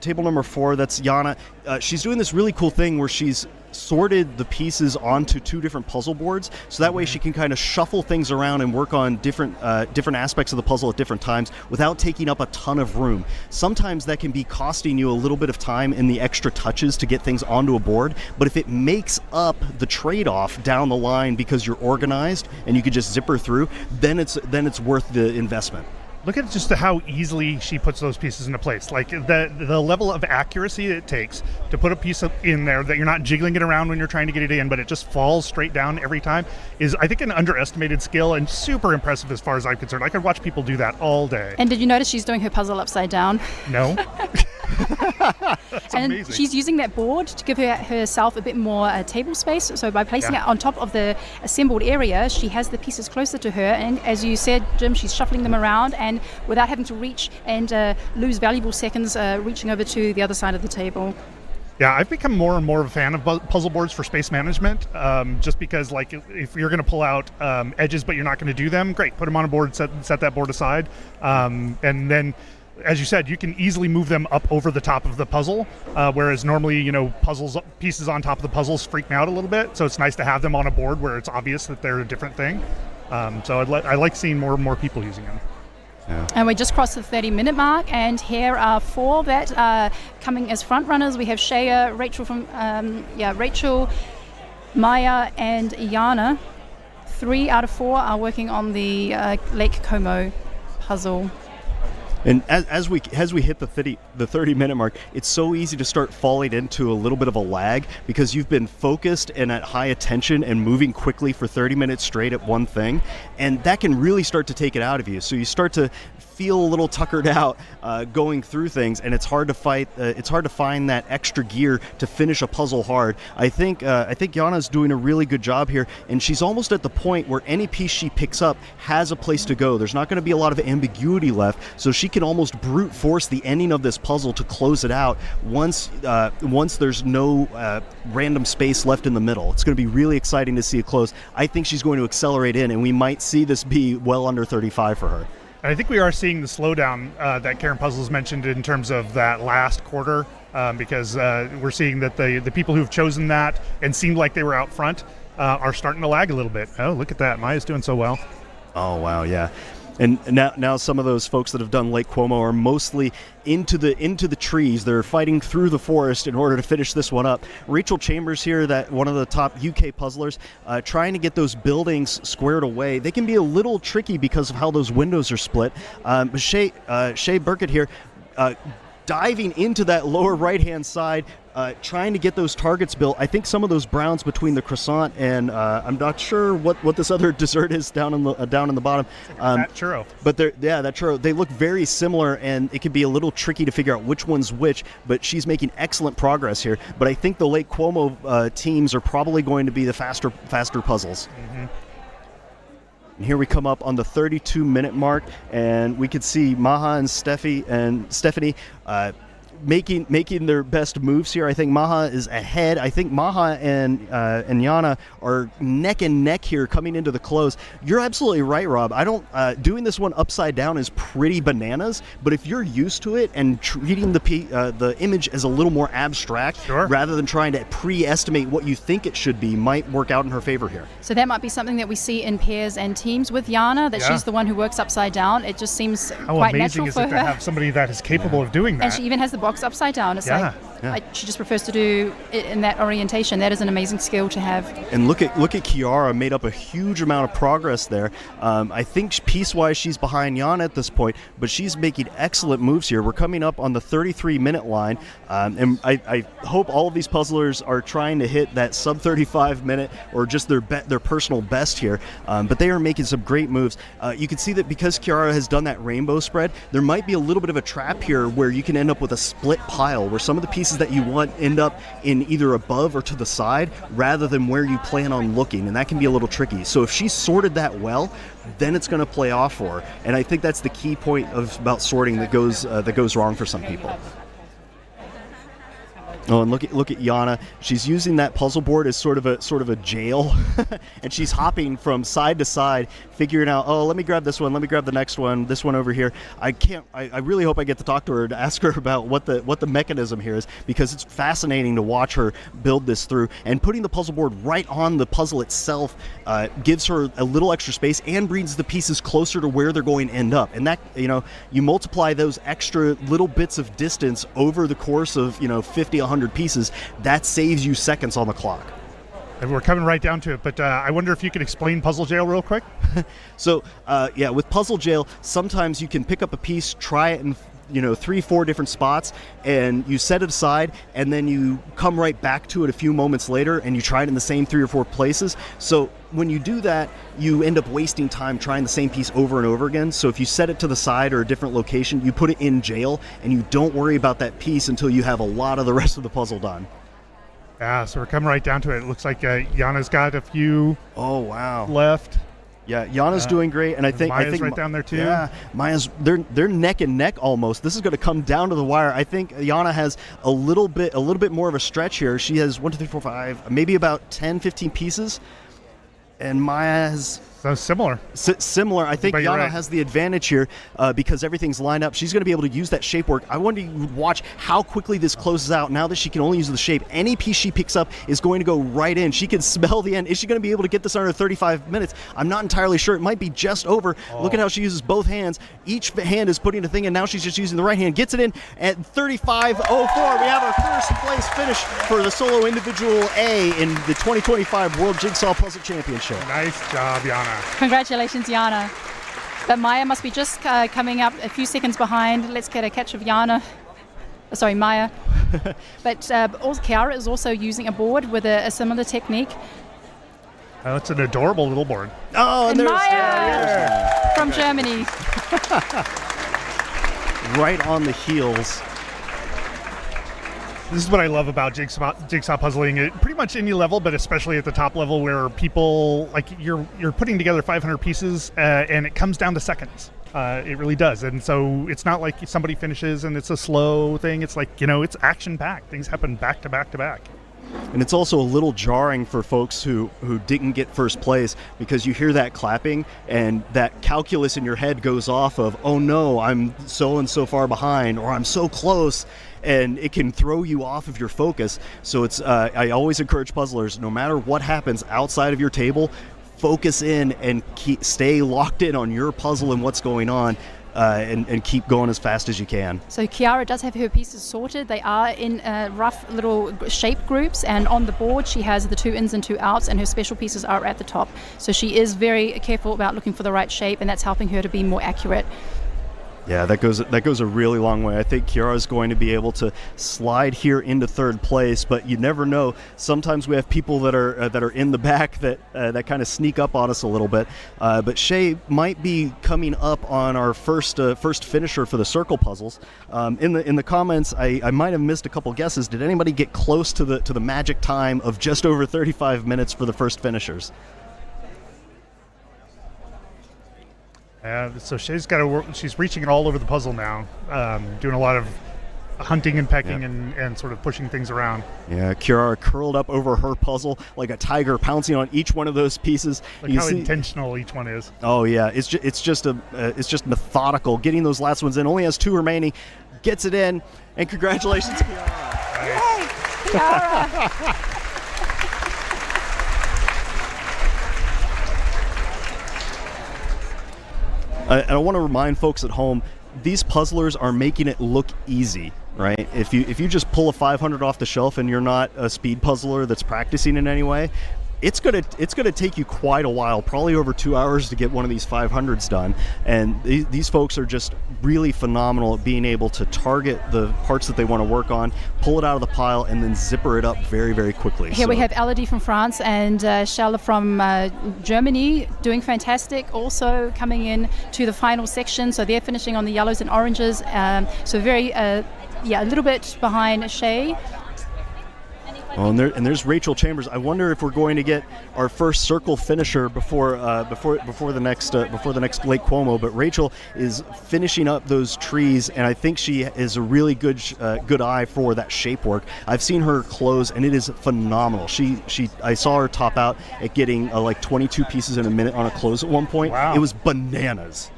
S3: Table number 4, that's Jana. She's doing this really cool thing where she's sorted the pieces onto 2 different puzzle boards, so that way she can kind of shuffle things around and work on different aspects of the puzzle at different times without taking up a ton of room. Sometimes that can be costing you a little bit of time in the extra touches to get things onto a board, but if it makes up the trade-off down the line because you're organized and you could just zipper through, then it's worth the investment.
S5: Look at just how easily she puts those pieces into place. Like the level of accuracy it takes to put a piece in there that you're not jiggling it around when you're trying to get it in, but it just falls straight down every time is, I think, an underestimated skill and super impressive as far as I'm concerned. I could watch people do that all day.
S4: And did you notice she's doing her puzzle upside down?
S5: No.
S4: And
S5: amazing.
S4: She's using that board to give herself a bit more table space. So by placing it on top of the assembled area, she has the pieces closer to her. And as you said, Jim, she's shuffling them around and without having to reach and lose valuable seconds reaching over to the other side of the table.
S5: Yeah, I've become more and more of a fan of puzzle boards for space management, just because, like, if you're going to pull out edges but you're not going to do them, great, put them on a board, set that board aside, and then, as you said, you can easily move them up over the top of the puzzle, whereas normally, pieces on top of the puzzles freak me out a little bit, so it's nice to have them on a board where it's obvious that they're a different thing. So I like seeing more and more people using them.
S3: Yeah.
S4: And we just crossed the 30-minute mark, and here are 4 that are coming as front runners. We have Shea, Rachel Rachel, Maya, and Jana. 3 out of 4 are working on the Lake Como puzzle.
S3: And as we hit the 30-minute mark, it's so easy to start falling into a little bit of a lag because you've been focused and at high attention and moving quickly for 30 minutes straight at one thing, and that can really start to take it out of you. So you start to feel a little tuckered out going through things, and it's hard to fight. It's hard to find that extra gear to finish a puzzle hard. I think Jana's doing a really good job here, and she's almost at the point where any piece she picks up has a place to go. There's not going to be a lot of ambiguity left, so she can almost brute force the ending of this puzzle to close it out once there's no random space left in the middle. It's going to be really exciting to see it close. I think she's going to accelerate in, and we might see this be well under 35 for her.
S5: I think we are seeing the slowdown that Karen Puzzles mentioned in terms of that last quarter, because we're seeing that the people who've chosen that and seemed like they were out front are starting to lag a little bit. Oh, look at that. Maya's doing so well.
S3: Oh, wow, yeah. And now some of those folks that have done Lake Como are mostly into the trees. They're fighting through the forest in order to finish this one up. Rachel Chambers here, that one of the top UK puzzlers, trying to get those buildings squared away. They can be a little tricky because of how those windows are split. But Shay Burkett here, diving into that lower right-hand side, trying to get those targets built. I think some of those browns between the croissant and I'm not sure what this other dessert is down in the bottom.
S5: That churro.
S3: But that churro. They look very similar, and it can be a little tricky to figure out which one's which. But she's making excellent progress here. But I think the Lake Como teams are probably going to be the faster puzzles.
S5: Mm-hmm.
S3: And here we come up on the 32-minute mark, and we could see Maha and Stephanie making their best moves here. I think Maha is ahead. I think Maha and Yana are neck and neck here coming into the close. You're absolutely right, Rob. Doing this one upside down is pretty bananas, but if you're used to it and treating the image as a little more abstract,
S5: sure,
S3: rather than trying to pre-estimate what you think it should be, might work out in her favor here.
S4: So that might be something that we see in pairs and teams with Yana, that she's the one who works upside down. It just seems quite natural for her.
S5: How amazing is it to have somebody that is capable of doing that?
S4: And she even has the box upside down. It's she just prefers to do it in that orientation. That is an amazing skill to have. And
S3: look at Kiara, made up a huge amount of progress there. I think piece-wise she's behind Yana at this point, but she's making excellent moves here. We're coming up on the 33-minute line, and I hope all of these puzzlers are trying to hit that sub 35-minute or just their personal best here. But they are making some great moves. You can see that because Kiara has done that rainbow spread, there might be a little bit of a trap here where you can end up with a split pile, where some of the pieces that you want end up in either above or to the side rather than where you plan on looking, and that can be a little tricky. So if she sorted that well, then it's going to play off for her, and I think that's the key point about sorting that goes wrong for some people. Oh, and look at Yana. She's using that puzzle board as sort of a jail, and she's hopping from side to side, figuring out, oh, let me grab this one, let me grab the next one, this one over here. I really hope I get to talk to her to ask her about what the mechanism here is, because it's fascinating to watch her build this through. And putting the puzzle board right on the puzzle itself gives her a little extra space and brings the pieces closer to where they're going to end up. And that, you multiply those extra little bits of distance over the course of 50, 100 pieces, that saves you seconds on the clock.
S5: And we're coming right down to it, but I wonder if you could explain Puzzle Jail real quick?
S3: So, with Puzzle Jail, sometimes you can pick up a piece, try it in 3-4 different spots, and you set it aside, and then you come right back to it a few moments later, and you try it in the same 3 or 4 places. So when you do that, you end up wasting time trying the same piece over and over again. So if you set it to the side or a different location, you put it in jail, and you don't worry about that piece until you have a lot of the rest of the puzzle done.
S5: Yeah, so we're coming right down to it. It looks like Yana's got a few left.
S3: Yeah, Yana's doing great, and I think
S5: right down there too.
S3: Yeah, Maya's they're neck and neck almost. This is going to come down to the wire. I think Yana has a little bit more of a stretch here. She has 1, 2, 3, 4, 5, maybe about 10, 15 pieces, and Maya has.
S5: So similar.
S3: Similar. I think Yana has the advantage here because everything's lined up. She's going to be able to use that shape work. I wonder you would watch how quickly this closes out now that she can only use the shape. Any piece she picks up is going to go right in. She can smell the end. Is she going to be able to get this under 35 minutes? I'm not entirely sure. It might be just over. Oh. Look at how she uses both hands. Each hand is putting a thing in. Now she's just using the right hand. Gets it in at 35.04. We have our first place finish for the solo individual A in the 2025 World Jigsaw Puzzle Championship.
S5: Nice job, Yana.
S4: Congratulations, Yana. But Maya must be just coming up a few seconds behind. Let's get a catch of Maya. But Kiara is also using a board with a similar technique.
S5: That's an adorable little board.
S3: Oh, and there's
S4: Maya from Germany.
S3: right on the heels.
S5: This is what I love about jigsaw puzzling. At pretty much any level, but especially at the top level, where people like you're putting together 500 pieces, and it comes down to seconds. It really does, and so it's not like somebody finishes and it's a slow thing. It's like, it's action-packed. Things happen back to back to back.
S3: And it's also a little jarring for folks who didn't get first place, because you hear that clapping and that calculus in your head goes off of, oh no, I'm so and so far behind, or I'm so close, and it can throw you off of your focus. So it's I always encourage puzzlers, no matter what happens outside of your table, focus in and stay locked in on your puzzle and what's going on. And keep going as fast as you can.
S4: So Kiara does have her pieces sorted. They are in rough little shape groups, and on the board she has the 2 ins and 2 outs, and her special pieces are at the top. So she is very careful about looking for the right shape, and that's helping her to be more accurate.
S3: Yeah, that goes a really long way. I think Kiara is going to be able to slide here into third place, but you never know. Sometimes we have people that are in the back that kind of sneak up on us a little bit. But Shay might be coming up on our first finisher for the circle puzzles. In the comments, I might have missed a couple guesses. Did anybody get close to the magic time of just over 35 minutes for the first finishers?
S5: So Shay's got to work. She's reaching it all over the puzzle now, doing a lot of hunting and pecking and sort of pushing things around.
S3: Yeah, Kiara curled up over her puzzle like a tiger, pouncing on each one of those pieces.
S5: Look how intentional each one is.
S3: Oh yeah, it's just methodical. Getting those last ones in. Only has 2 remaining. Gets it in, and congratulations, Kiara!
S4: Yay, Kiara!
S3: And I want to remind folks at home, these puzzlers are making it look easy, right? If you just pull a 500 off the shelf and you're not a speed puzzler that's practicing in any way, it's gonna take you quite a while, probably over 2 hours to get one of these 500s done. And these folks are just really phenomenal at being able to target the parts that they want to work on, pull it out of the pile, and then zipper it up very, very quickly.
S4: Here we have Elodie from France and Charlotte from Germany doing fantastic, also coming in to the final section. So they're finishing on the yellows and oranges. So very, a little bit behind Shay.
S3: Oh, and there's Rachel Chambers. I wonder if we're going to get our first circle finisher before the next Lake Como. But Rachel is finishing up those trees, and I think she is a really good eye for that shape work. I've seen her close, and it is phenomenal. I saw her top out at getting like 22 pieces in a minute on a close at one point.
S5: Wow.
S3: It was bananas.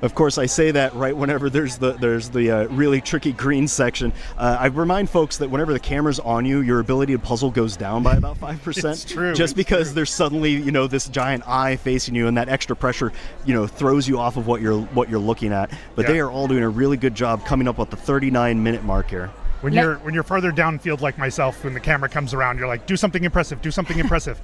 S3: Of course, I say that right whenever there's the really tricky green section. I remind folks that whenever the camera's on you, your ability to puzzle goes down by about 5%.
S5: It's true.
S3: Just because there's suddenly this giant eye facing you, and that extra pressure throws you off of what you're looking at. But they are all doing a really good job coming up with the 39-minute mark here.
S5: When you're farther downfield like myself, when the camera comes around, you're like, do something impressive, do something impressive.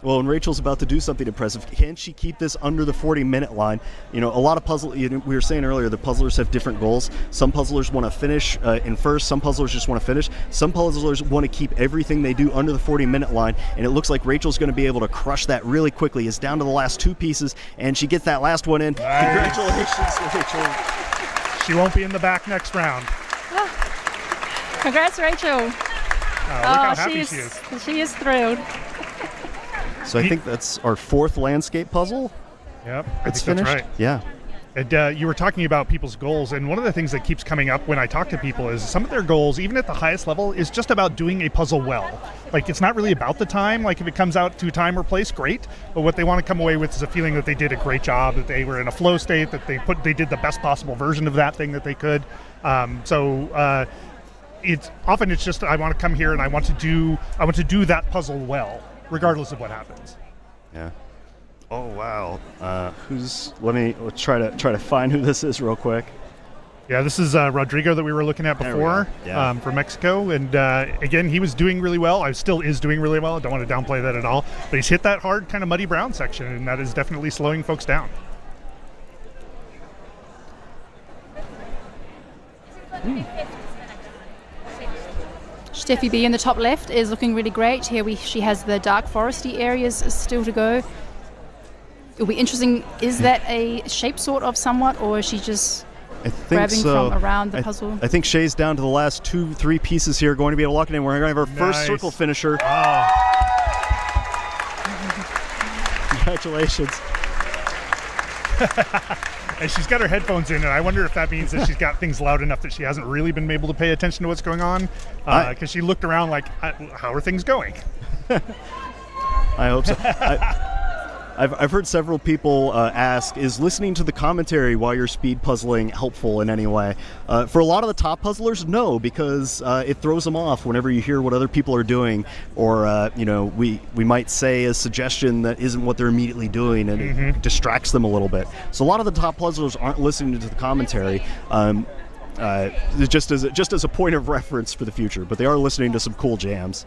S3: Well, and Rachel's about to do something impressive. Can she keep this under the 40-minute line? A lot of puzzle. We were saying earlier, the puzzlers have different goals. Some puzzlers want to finish in first. Some puzzlers just want to finish. Some puzzlers want to keep everything they do under the 40-minute line. And it looks like Rachel's going to be able to crush that really quickly. It's down to the last 2 pieces, and she gets that last one in. Nice. Congratulations, Rachel.
S5: She won't be in the back next round.
S4: Congrats, Rachel.
S5: Look how happy she is.
S4: She is thrilled.
S3: So I think that's our 4th landscape puzzle.
S5: Yep,
S3: It's
S5: think
S3: finished.
S5: That's right.
S3: Yeah.
S5: And you were talking about people's goals, and one of the things that keeps coming up when I talk to people is some of their goals, even at the highest level, is just about doing a puzzle well. Like, it's not really about the time. Like, if it comes out to time or place, great. But what they want to come away with is a feeling that they did a great job, that they were in a flow state, that they did the best possible version of that thing that they could. It's just I want to come here and I want to do that puzzle well, regardless of what happens.
S3: Yeah. Oh wow. Let's try to find who this is real quick.
S5: Yeah, this is Rodrigo that we were looking at before from Mexico, and again, he was doing really well. Still is doing really well. I don't want to downplay that at all, but he's hit that hard kind of muddy brown section, and that is definitely slowing folks down.
S4: Steffi B in the top left is looking really great. Here she has the dark foresty areas still to go. it'll be interesting. Is that a shape sort of somewhat, or is she just grabbing from around the puzzle?
S3: I think Shay's down to the last 2-3 pieces here, going to be able to lock it in. We're going to have our first circle finisher.
S5: Oh.
S3: Congratulations.
S5: And she's got her headphones in, and I wonder if that means that she's got things loud enough that she hasn't really been able to pay attention to what's going on. Because she looked around like, how are things going?
S3: I hope so. I've heard several people ask, is listening to the commentary while you're speed puzzling helpful in any way? For a lot of the top puzzlers, no, because it throws them off whenever you hear what other people are doing, or we might say a suggestion that isn't what they're immediately doing, and it distracts them a little bit. So a lot of the top puzzlers aren't listening to the commentary. Just as a point of reference for the future, but they are listening to some cool jams.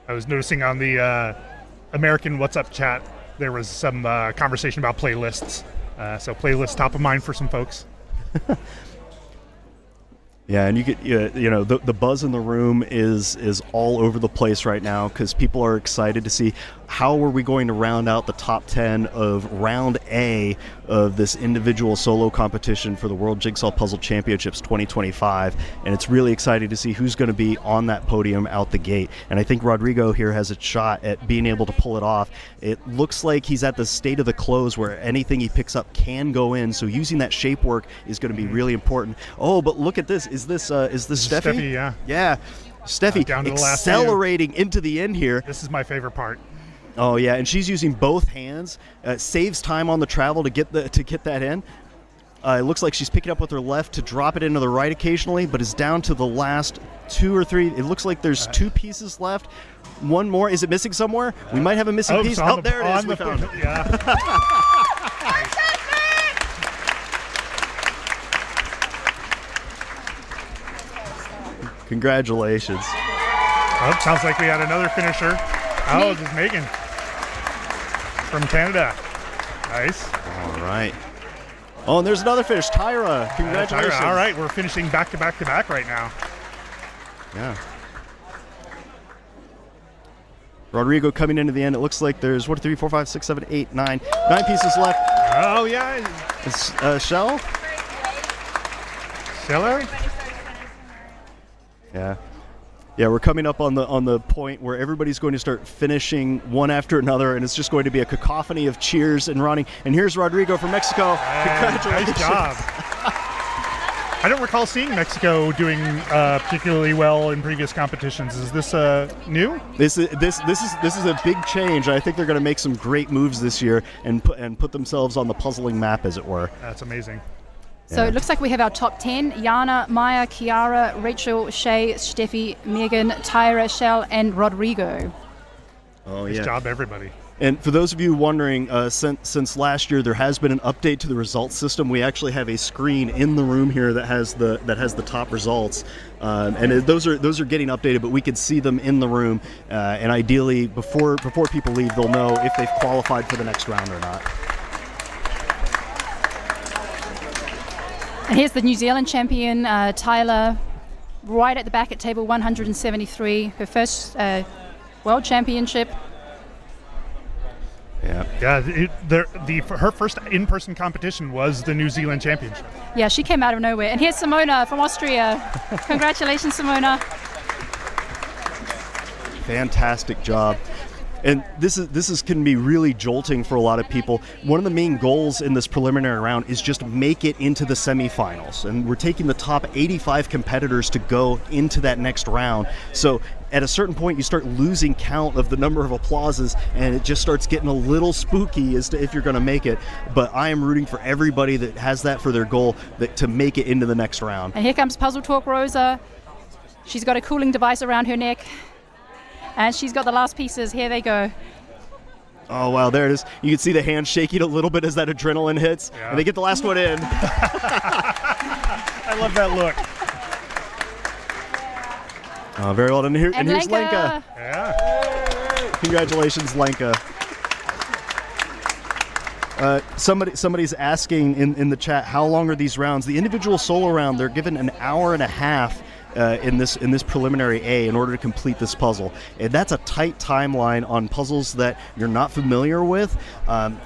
S5: I was noticing on the American What's Up chat, there was some conversation about playlists. So playlists top of mind for some folks.
S3: Yeah, and you get the buzz in the room is all over the place right now because people are excited to see how are we going to round out the top 10 of round A of this individual solo competition for the World Jigsaw Puzzle Championships 2025, and it's really exciting to see who's going to be on that podium out the gate. And I think Rodrigo here has a shot at being able to pull it off. It looks like he's at the state of the close where anything he picks up can go in, so using that shape work is going to be really important. Oh, but look at this. Is this Steffi?
S5: Steffi, yeah.
S3: Yeah. Steffi
S5: down to the last
S3: accelerating into the end here.
S5: This is my favorite part.
S3: Oh yeah, and she's using both hands. Saves time on the travel to get that in. It looks like she's picking up with her left to drop it into the right occasionally, but is down to the last 2 or 3. It looks like there's 2 pieces left. One more. Is it missing somewhere? We might have a missing piece. Oh, there it is. We found it.
S5: Yeah.
S3: Congratulations.
S5: Oh, sounds like we had another finisher. Oh, this is Megan from Canada. Nice.
S3: All right. Oh, and there's another finish. Tyra, congratulations.
S5: Tyra. All right, we're finishing back to back to back right now.
S3: Yeah. Rodrigo coming into the end. It looks like there's 1, 2, 3, 4, 5, 6, 7, 8, 9 pieces left.
S5: Oh, yeah.
S3: It's, Shell?
S5: Sheller?
S3: Yeah. Yeah, we're coming up on the point where everybody's going to start finishing one after another, and it's just going to be a cacophony of cheers and running. And here's Rodrigo from Mexico. Congratulations.
S5: Nice job. I don't recall seeing Mexico doing particularly well in previous competitions. Is this new?
S3: This is a big change. I think they're going to make some great moves this year and put themselves on the puzzling map, as it were.
S5: That's amazing.
S4: So it looks like we have our top 10. Yana, Maya, Kiara, Rachel, Shay, Steffi, Megan, Tyra, Shell, and Rodrigo.
S3: Oh,
S5: Nice
S3: yeah.
S5: job, everybody.
S3: And for those of you wondering, since last year there has been an update to the results system. We actually have a screen in the room here that has the top results, and those are getting updated. But we can see them in the room, and ideally before people leave, they'll know if they've qualified for the next round or not.
S4: And here's the New Zealand champion, Tyler, right at the back at table 173, her first world championship.
S5: Yeah. Her first in-person competition was the New Zealand Championship.
S4: Yeah, she came out of nowhere. And here's Simona from Austria. Congratulations, Simona.
S3: Fantastic job. And this can be really jolting for a lot of people. One of the main goals in this preliminary round is just make it into the semifinals. And we're taking the top 85 competitors to go into that next round. So at a certain point, you start losing count of the number of applauses, and it just starts getting a little spooky as to if you're going to make it. But I am rooting for everybody that has that for their goal to make it into the next round.
S4: And here comes Puzzle Talk Rosa. She's got a cooling device around her neck. And she's got the last pieces. Here they go.
S3: Oh, wow, there it is. You can see the hand shaking a little bit as that adrenaline hits. Yeah. And they get the last one in.
S5: I love that look.
S3: Oh, very well done. And here's Lenka.
S5: Yeah.
S3: Congratulations, Lenka. Somebody's asking in the chat, how long are these rounds? The individual solo round, they're given an hour and a half. in this preliminary A in order to complete this puzzle, and that's a tight timeline on puzzles that you're not familiar with,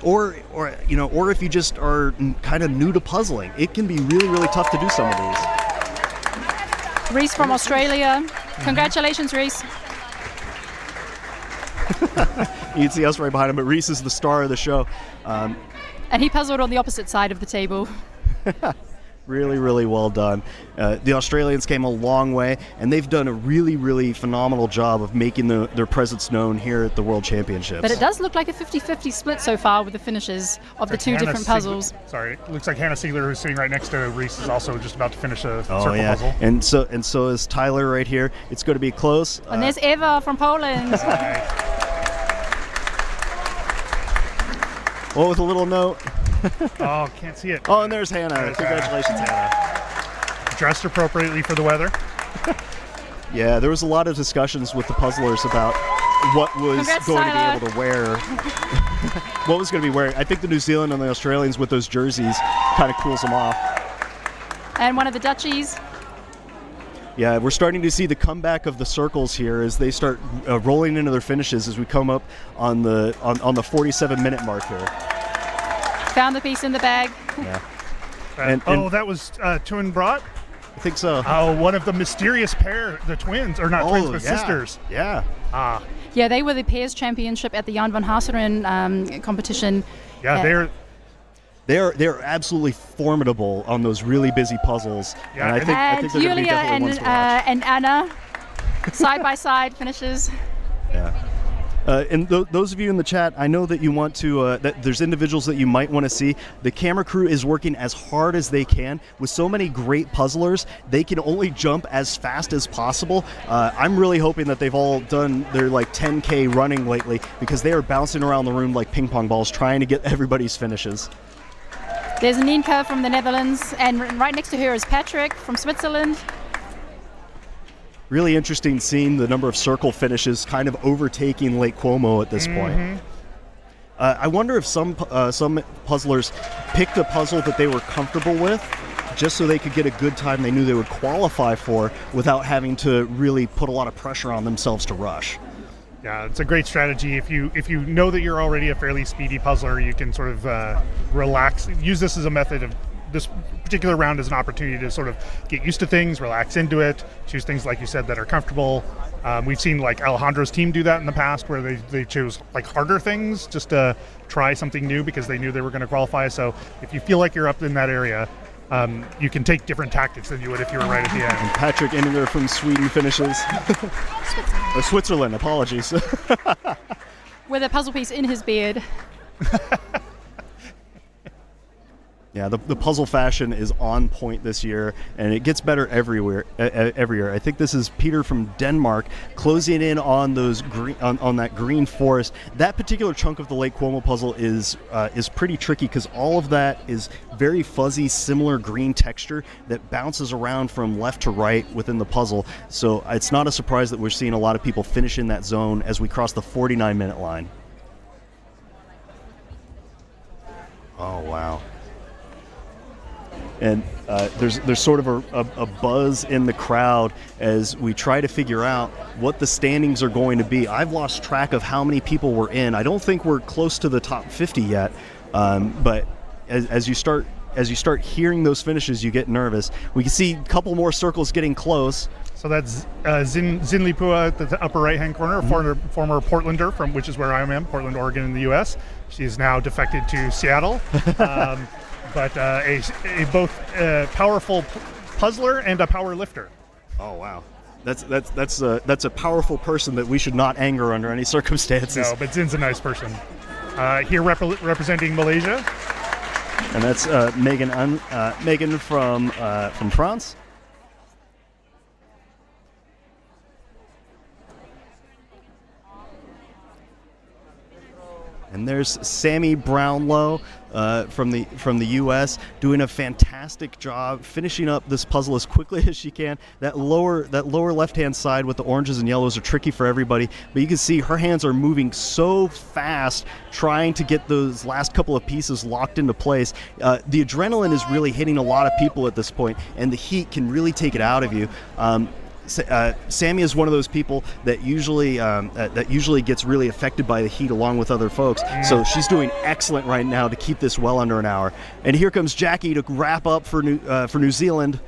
S3: or if you just are kind of new to puzzling, it can be really tough to do some of these.
S4: Reese from Australia, congratulations, Reese.
S3: You can see us right behind him, but Reese is the star of the show.
S4: And he puzzled on the opposite side of the table.
S3: Really well done. The Australians came a long way, and they've done a really phenomenal job of making their presence known here at the World Championships.
S4: But it does look like a 50-50 split so far with the finishes of the two different puzzles.
S5: It looks like Hannah Siegler, who's sitting right next to Reese, is also just about to finish a circle puzzle.
S3: And so is Tyler right here. It's going to be close.
S4: And there's Eva from Poland.
S3: Oh, with a little note.
S5: Oh, can't see it.
S3: Oh, and there's Hannah. Congratulations, Hannah.
S5: Dressed appropriately for the weather.
S3: Yeah, there was a lot of discussions with the puzzlers about what was going to be able to wear. What was going to be wearing. I think the New Zealand and the Australians with those jerseys kind of cools them off.
S4: And one of the Dutchies.
S3: Yeah, we're starting to see the comeback of the circles here as they start rolling into their finishes as we come up on the 47-minute mark here.
S4: Found the piece in the bag.
S3: Yeah.
S5: And that was Twin Brought?
S3: I think so.
S5: Oh, one of the mysterious pair, the twins, or not twins, but sisters.
S3: Yeah.
S4: Yeah, they were the pairs championship at the Jan van Hasseren competition.
S5: Yeah,
S3: they're absolutely formidable on those really busy puzzles.
S5: Yeah,
S3: and I think they're going to be definitely ones to watch.
S4: And Anna, side by side finishes.
S3: Yeah. And those of you in the chat, I know that you want to, that there's individuals that you might want to see. The camera crew is working as hard as they can. With so many great puzzlers, they can only jump as fast as possible. I'm really hoping that they've all done their 10K running lately, because they are bouncing around the room like ping pong balls trying to get everybody's finishes.
S4: There's Ninka from the Netherlands, and right next to her is Patrick from Switzerland.
S3: Really interesting seeing the number of circle finishes kind of overtaking Lake Como at this point. I wonder if some puzzlers picked a puzzle that they were comfortable with just so they could get a good time they knew they would qualify for without having to really put a lot of pressure on themselves to rush.
S5: Yeah, it's a great strategy. If you know that you're already a fairly speedy puzzler, you can sort of relax. Use this as a method of this particular round as an opportunity to sort of get used to things, relax into it, choose things, like you said, that are comfortable. We've seen Alejandro's team do that in the past, where they chose harder things just to try something new because they knew they were going to qualify. So if you feel like you're up in that area, you can take different tactics than you would if you were right at the end.
S3: And Patrick Inninger from Sweden finishes. Switzerland, apologies.
S4: With a puzzle piece in his beard.
S3: Yeah, the puzzle fashion is on point this year, and it gets better every year. I think this is Peter from Denmark closing in on those on that green forest. That particular chunk of the Lake Como puzzle is pretty tricky because all of that is very fuzzy, similar green texture that bounces around from left to right within the puzzle. So it's not a surprise that we're seeing a lot of people finish in that zone as we cross the 49-minute line. Oh, wow. And there's sort of a buzz in the crowd as we try to figure out what the standings are going to be. I've lost track of how many people were in. I don't think we're close to the top 50 yet, but as you start hearing those finishes, you get nervous. We can see a couple more circles getting close.
S5: So that's Zin Lipua at the upper right-hand corner, former Portlander, which is where I am, Portland, Oregon in the U.S. She's now defected to Seattle. But both powerful puzzler and a power lifter.
S3: Oh wow, that's a powerful person that we should not anger under any circumstances.
S5: No, but Zin's a nice person. Here representing Malaysia,
S3: and that's Megan from France. And there's Sammy Brownlow from the U.S., doing a fantastic job finishing up this puzzle as quickly as she can. That lower left-hand side with the oranges and yellows are tricky for everybody, but you can see her hands are moving so fast trying to get those last couple of pieces locked into place. The adrenaline is really hitting a lot of people at this point, and the heat can really take it out of you. Sammy is one of those people that usually gets really affected by the heat along with other folks. So she's doing excellent right now to keep this well under an hour. And here comes Jackie to wrap up for New Zealand.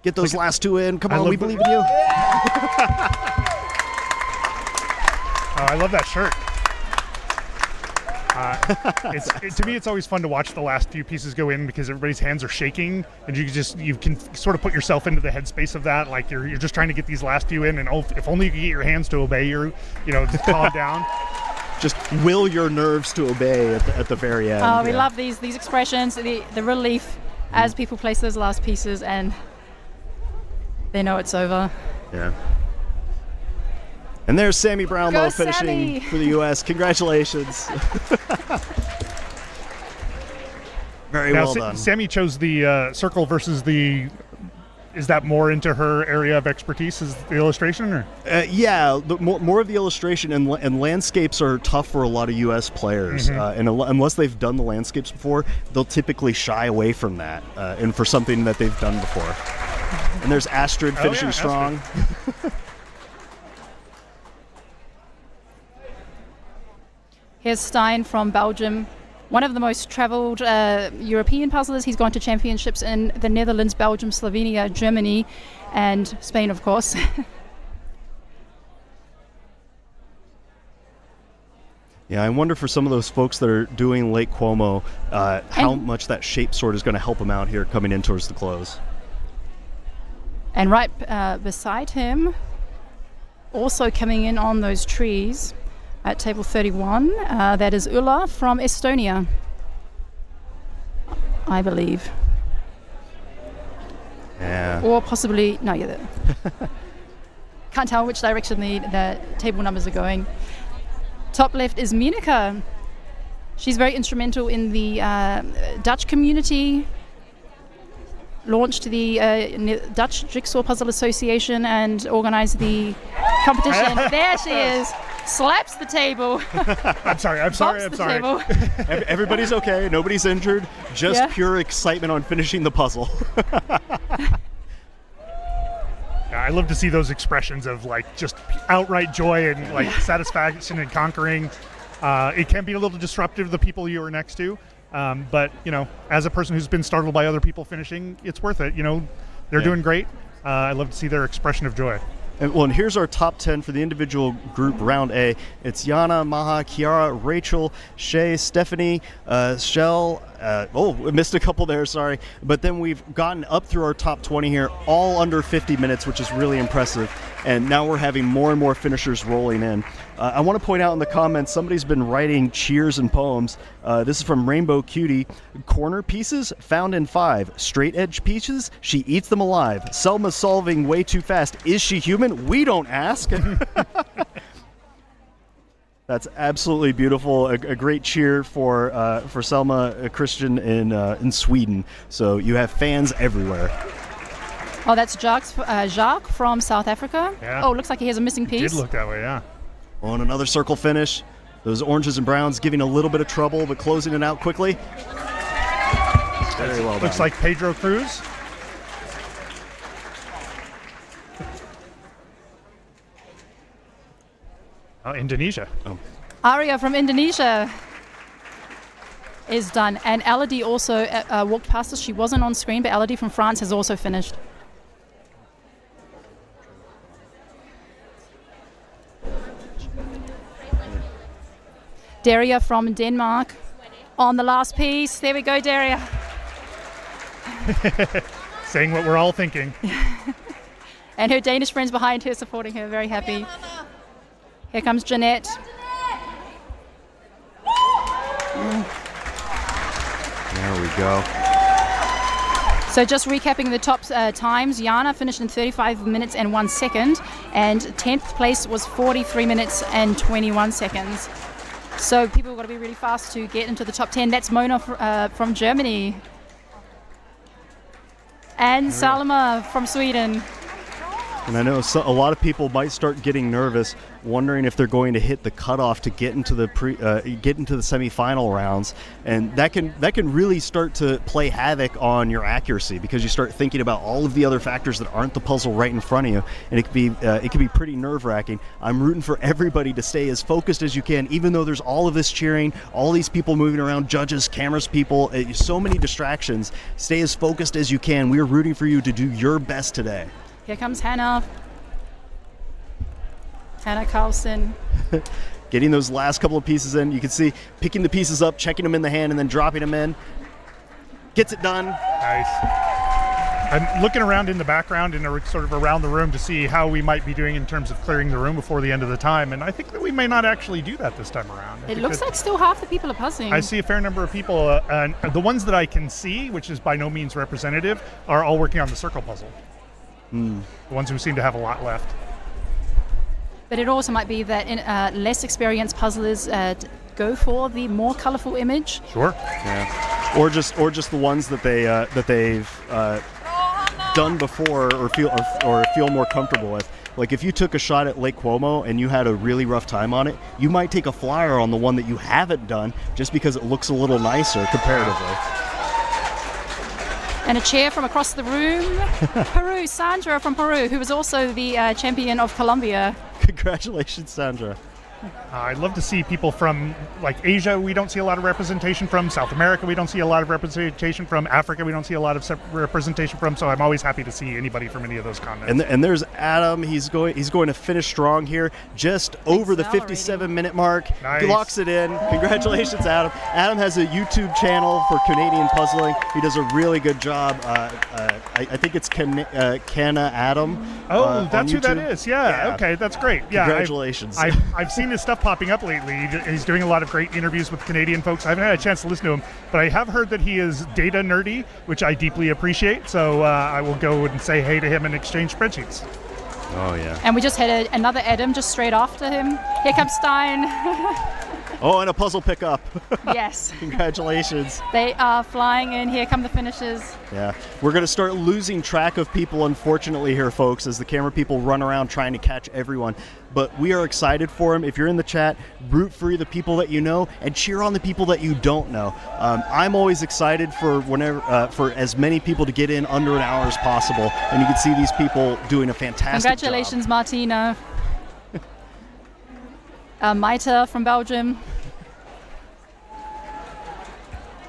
S3: Get those last two in. Come on, we believe in you.
S5: I love that shirt. To me, it's always fun to watch the last few pieces go in because everybody's hands are shaking, and you can sort of put yourself into the headspace of that. Like you're just trying to get these last few in, and if only you could get your hands to obey just calm down.
S3: Just will your nerves to obey at the very end.
S4: Oh, we love these expressions, the relief as people place those last pieces, and they know it's over.
S3: Yeah. And there's Sammy Brownlow finishing
S4: Sammy!
S3: for the U.S. Congratulations. Very well done.
S5: Sammy chose the circle versus the... Is that more into her area of expertise, is the illustration? Or?
S3: Yeah, more of the illustration, and landscapes are tough for a lot of U.S. players. And unless they've done the landscapes before, they'll typically shy away from that and for something that they've done before. And there's Astrid finishing strong.
S4: Here's Stein from Belgium, one of the most traveled European puzzlers. He's gone to championships in the Netherlands, Belgium, Slovenia, Germany, and Spain, of course.
S3: Yeah, I wonder for some of those folks that are doing Lake Como, how much that shape sort is going to help them out here coming in towards the close.
S4: And right beside him, also coming in on those trees, at table 31, that is Ulla from Estonia, I believe.
S3: Yeah.
S4: Or possibly, no, yeah. Can't tell which direction the table numbers are going. Top left is Minika. She's very instrumental in the Dutch community, launched the Dutch Jigsaw Puzzle Association and organized the competition. There she is. Slaps the table.
S5: I'm sorry.
S3: Everybody's okay. Nobody's injured. Just pure excitement on finishing the puzzle.
S5: I love to see those expressions of just outright joy and satisfaction in conquering. It can be a little disruptive to the people you are next to, but as a person who's been startled by other people finishing, it's worth it. They're doing great. I love to see their expression of joy.
S3: And here's our top 10 for the individual group round A. It's Yana, Maha, Kiara, Rachel, Shay, Stephanie, Shell. We missed a couple there, sorry. But then we've gotten up through our top 20 here, all under 50 minutes, which is really impressive. And now we're having more and more finishers rolling in. I want to point out in the comments, somebody's been writing cheers and poems. This is from Rainbow Cutie. Corner pieces found in 5. Straight edge pieces, she eats them alive. Selma's solving way too fast. Is she human? We don't ask. That's absolutely beautiful. A great cheer for Selma Christian in Sweden. So you have fans everywhere.
S4: Oh, that's Jacques from South Africa.
S5: Yeah.
S4: Oh, looks like he has a missing piece.
S5: It did look that way, yeah.
S3: On another circle finish. Those oranges and browns giving a little bit of trouble, but closing it out quickly. Very well done.
S5: Looks like Pedro Cruz. Indonesia.
S3: Oh.
S4: Aria from Indonesia is done. And Elodie also walked past us. She wasn't on screen, but Elodie from France has also finished. Daria from Denmark on the last piece. There we go, Daria.
S5: Saying what we're all thinking.
S4: And her Danish friends behind her supporting her, very happy. Here comes Jeanette.
S3: There we go.
S4: So just recapping the top times, Jana finished in 35 minutes and 1 second, and 10th place was 43 minutes and 21 seconds. So people have got to be really fast to get into the top 10. That's Mona from Germany. And Salma from Sweden.
S3: And I know a lot of people might start getting nervous, wondering if they're going to hit the cutoff to get into the semifinal rounds, and that can really start to play havoc on your accuracy, because you start thinking about all of the other factors that aren't the puzzle right in front of you, and it can be pretty nerve-wracking. I'm rooting for everybody to stay as focused as you can, even though there's all of this cheering, all these people moving around, judges, cameras, people, so many distractions. Stay as focused as you can. We're rooting for you to do your best today.
S4: Here comes Hannah Carlson.
S3: Getting those last couple of pieces in. You can see picking the pieces up, checking them in the hand, and then dropping them in. Gets it done.
S5: Nice. I'm looking around in the background and sort of around the room to see how we might be doing in terms of clearing the room before the end of the time, and I think that we may not actually do that this time around.
S4: It looks like still half the people are puzzling.
S5: I see a fair number of people, and the ones that I can see, which is by no means representative, are all working on the circle puzzle. The ones who seem to have a lot left.
S4: But it also might be that less experienced puzzlers go for the more colorful image.
S5: Sure.
S3: Yeah. Or just the ones that they've done before or feel more comfortable with. Like if you took a shot at Lake Como and you had a really rough time on it, you might take a flyer on the one that you haven't done just because it looks a little nicer comparatively.
S4: And a chair from across the room. Peru, Sandra from Peru, who was also the champion of Colombia.
S3: Congratulations, Sandra.
S5: I'd love to see people from like Asia we don't see a lot of representation from, South America we don't see a lot of representation from, Africa we don't see a lot of representation from, so I'm always happy to see anybody from any of those continents.
S3: And there's Adam, he's going to finish strong here, just over the 57-minute mark.
S5: Nice.
S3: He locks it in. Congratulations, Adam. Adam has a YouTube channel for Canadian puzzling. He does a really good job. I think it's Canna Adam.
S5: Oh, that's who
S3: YouTube.
S5: that is. Yeah. Okay, that's great. Yeah,
S3: Congratulations.
S5: I've seen his stuff popping up lately. He's doing a lot of great interviews with Canadian folks. I haven't had a chance to listen to him, but I have heard that he is data nerdy, which I deeply appreciate. So I will go and say hey to him and exchange spreadsheets.
S3: Oh, yeah.
S4: And we just had another Adam just straight after him. Here comes Stein.
S3: Oh, and a puzzle pickup.
S4: Yes.
S3: Congratulations.
S4: They are flying in. Here come the finishers.
S3: Yeah. We're going to start losing track of people, unfortunately, here, folks, as the camera people run around trying to catch everyone. But we are excited for them. If you're in the chat, root for the people that you know and cheer on the people that you don't know. I'm always excited for for as many people to get in under an hour as possible. And you can see these people doing a fantastic
S4: Congratulations,
S3: job.
S4: Martina. Maita from Belgium.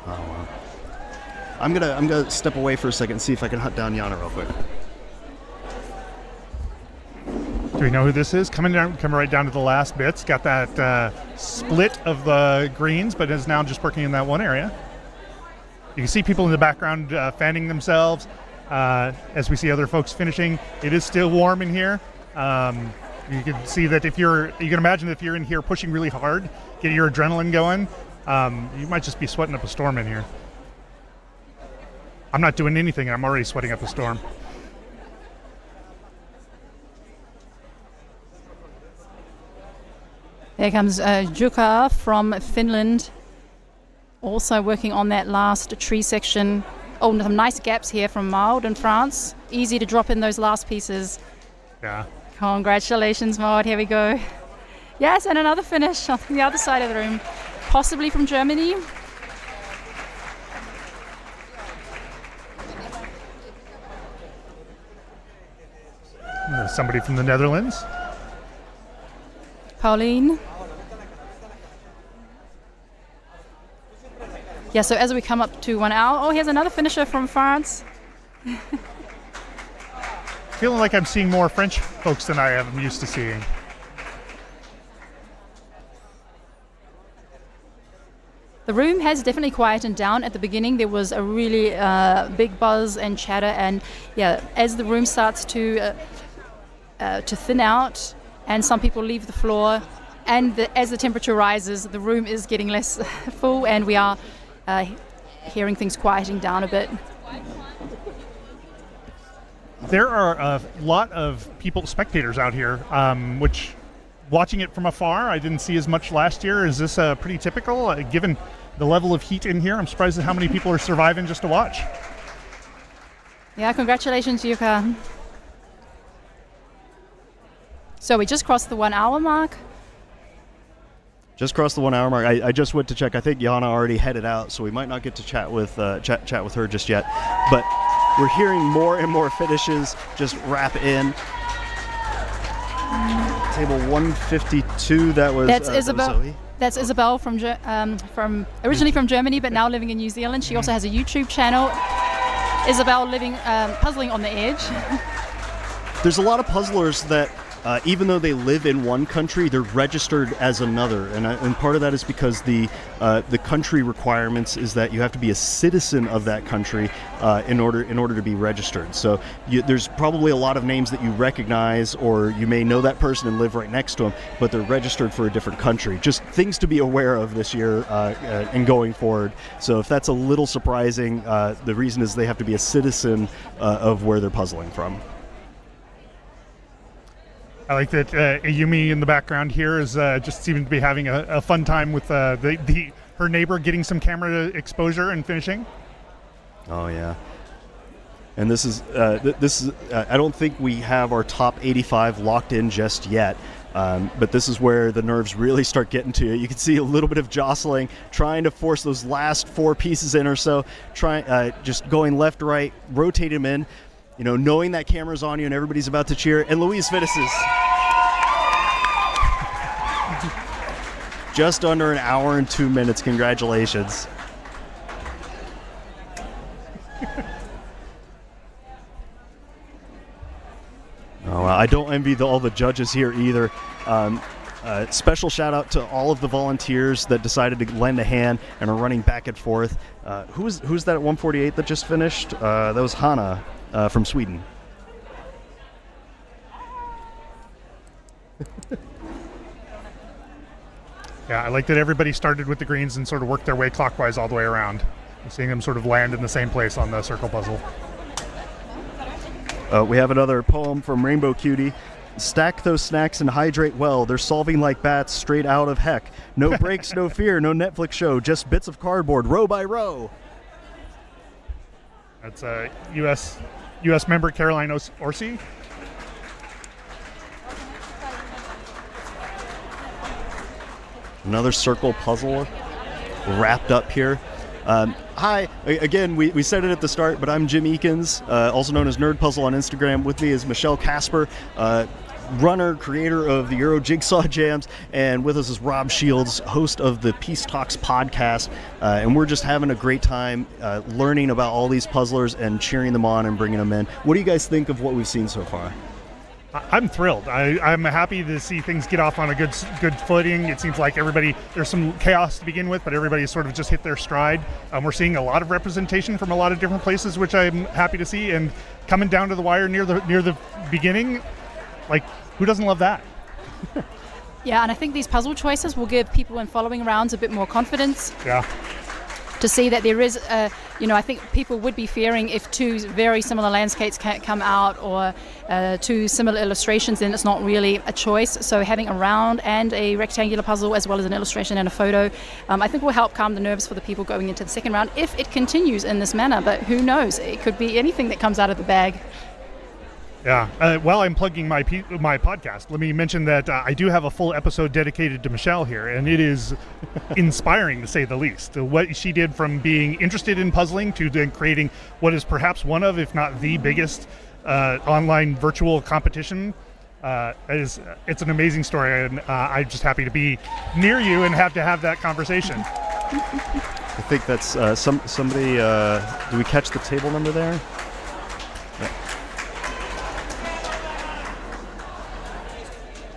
S3: Oh, wow. I'm gonna step away for a second and see if I can hunt down Yana real quick.
S5: Do we know who this is? Coming right down to the last bits. Got that split of the greens, but is now just working in that one area. You can see people in the background fanning themselves as we see other folks finishing. It is still warm in here. You can see that you can imagine if you're in here pushing really hard, getting your adrenaline going, you might just be sweating up a storm in here. I'm not doing anything, and I'm already sweating up a storm.
S4: There comes Jukka from Finland, also working on that last tree section. Oh, some nice gaps here from Maud in France. Easy to drop in those last pieces.
S5: Yeah.
S4: Congratulations, Maud. Here we go. Yes, and another finish on the other side of the room, possibly from Germany.
S5: Somebody from the Netherlands.
S4: Pauline. Yeah, so as we come up to 1 hour, oh, here's another finisher from France.
S5: Feeling like I'm seeing more French folks than I am used to seeing.
S4: The room has definitely quietened down. At the beginning, there was a really big buzz and chatter, and yeah, as the room starts to thin out, and some people leave the floor, and as the temperature rises, the room is getting less full, and we are hearing things quieting down a bit.
S5: There are a lot of spectators out here, which watching it from afar, I didn't see as much last year. Is this pretty typical, given the level of heat in here? I'm surprised at how many people are surviving just to watch.
S4: Yeah, congratulations, Yuka. So we just crossed the 1 hour mark.
S3: Just crossed the 1 hour mark. I just went to check. I think Yana already headed out, so we might not get to chat with her just yet. But we're hearing more and more finishes just wrap in. Table 152.
S4: That's Isabel.
S3: Zoe.
S4: That's Isabel from originally from Germany, but now living in New Zealand. She also has a YouTube channel. Isabel living puzzling on the edge.
S3: There's a lot of puzzlers that, even though they live in one country, they're registered as another, and part of that is because the country requirements is that you have to be a citizen of that country in order to be registered. So there's probably a lot of names that you recognize, or you may know that person and live right next to them, but they're registered for a different country. Just things to be aware of this year and going forward. So if that's a little surprising, the reason is they have to be a citizen of where they're puzzling from.
S5: I like that Ayumi in the background here is just seeming to be having a fun time with her neighbor getting some camera exposure and finishing.
S3: Oh yeah, and this is I don't think we have our top 85 locked in just yet, but this is where the nerves really start getting to you. You can see a little bit of jostling, trying to force those last 4 pieces in or so, just going left, right, rotate them in. You know, knowing that camera's on you and everybody's about to cheer, and Louise finishes. Just under an hour and 2 minutes. Congratulations. Oh, I don't envy all the judges here either. Special shout out to all of the volunteers that decided to lend a hand and are running back and forth. Who's that at 148 that just finished? That was Hannah. From Sweden.
S5: Yeah, I like that everybody started with the greens and sort of worked their way clockwise all the way around. I'm seeing them sort of land in the same place on the circle puzzle.
S3: We have another poem from Rainbow Cutie. Stack those snacks and hydrate well. They're solving like bats straight out of heck. No breaks, no fear, no Netflix show, just bits of cardboard, row by row.
S5: That's a U.S. member Caroline Orsi.
S3: Another circle puzzle wrapped up here. Hi, again, we said it at the start, but I'm Jim Eakins, also known as Nerd Puzzle on Instagram. With me is Michelle Casper, runner, creator of the Euro Jigsaw Jams, and with us is Rob Shields, host of the Peace Talks podcast, and we're just having a great time learning about all these puzzlers and cheering them on and bringing them in. What do you guys think of what we've seen so far?
S5: I'm thrilled. I'm happy to see things get off on a good footing. It seems like there's some chaos to begin with, but everybody's sort of just hit their stride. We're seeing a lot of representation from a lot of different places, which I'm happy to see, and coming down to the wire near the beginning. Like, who doesn't love that?
S4: Yeah, and I think these puzzle choices will give people in following rounds a bit more confidence.
S5: Yeah.
S4: To see that there is, I think people would be fearing if 2 very similar landscapes come out, or 2 similar illustrations, then it's not really a choice. So having a round and a rectangular puzzle, as well as an illustration and a photo, I think will help calm the nerves for the people going into the second round, if it continues in this manner. But who knows? It could be anything that comes out of the bag.
S5: Yeah. While I'm plugging my podcast, let me mention that I do have a full episode dedicated to Michelle here, and it is inspiring to say the least. What she did from being interested in puzzling to then creating what is perhaps one of, if not the biggest, online virtual competition. It's an amazing story, and I'm just happy to be near you and have to have that conversation.
S3: I think that's somebody. Do we catch the table number there? Yeah.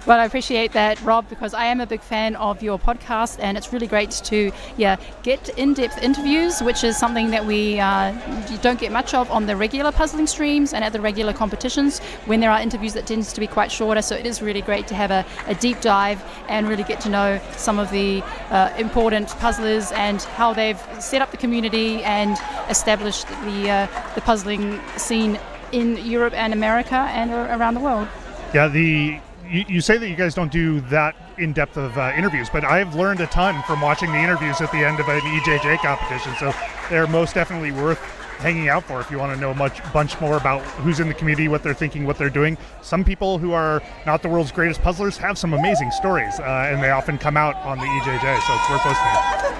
S4: Well, I appreciate that, Rob, because I am a big fan of your podcast, and it's really great to get in-depth interviews, which is something that we don't get much of on the regular puzzling streams and at the regular competitions. When there are interviews, that tends to be quite shorter, so it is really great to have a deep dive and really get to know some of the important puzzlers and how they've set up the community and established the puzzling scene in Europe and America and around the world.
S5: Yeah, you say that you guys don't do that in-depth of interviews, but I've learned a ton from watching the interviews at the end of an EJJ competition, so they're most definitely worth hanging out for if you want to know a bunch more about who's in the community, what they're thinking, what they're doing. Some people who are not the world's greatest puzzlers have some amazing stories, and they often come out on the EJJ, so it's worth listening.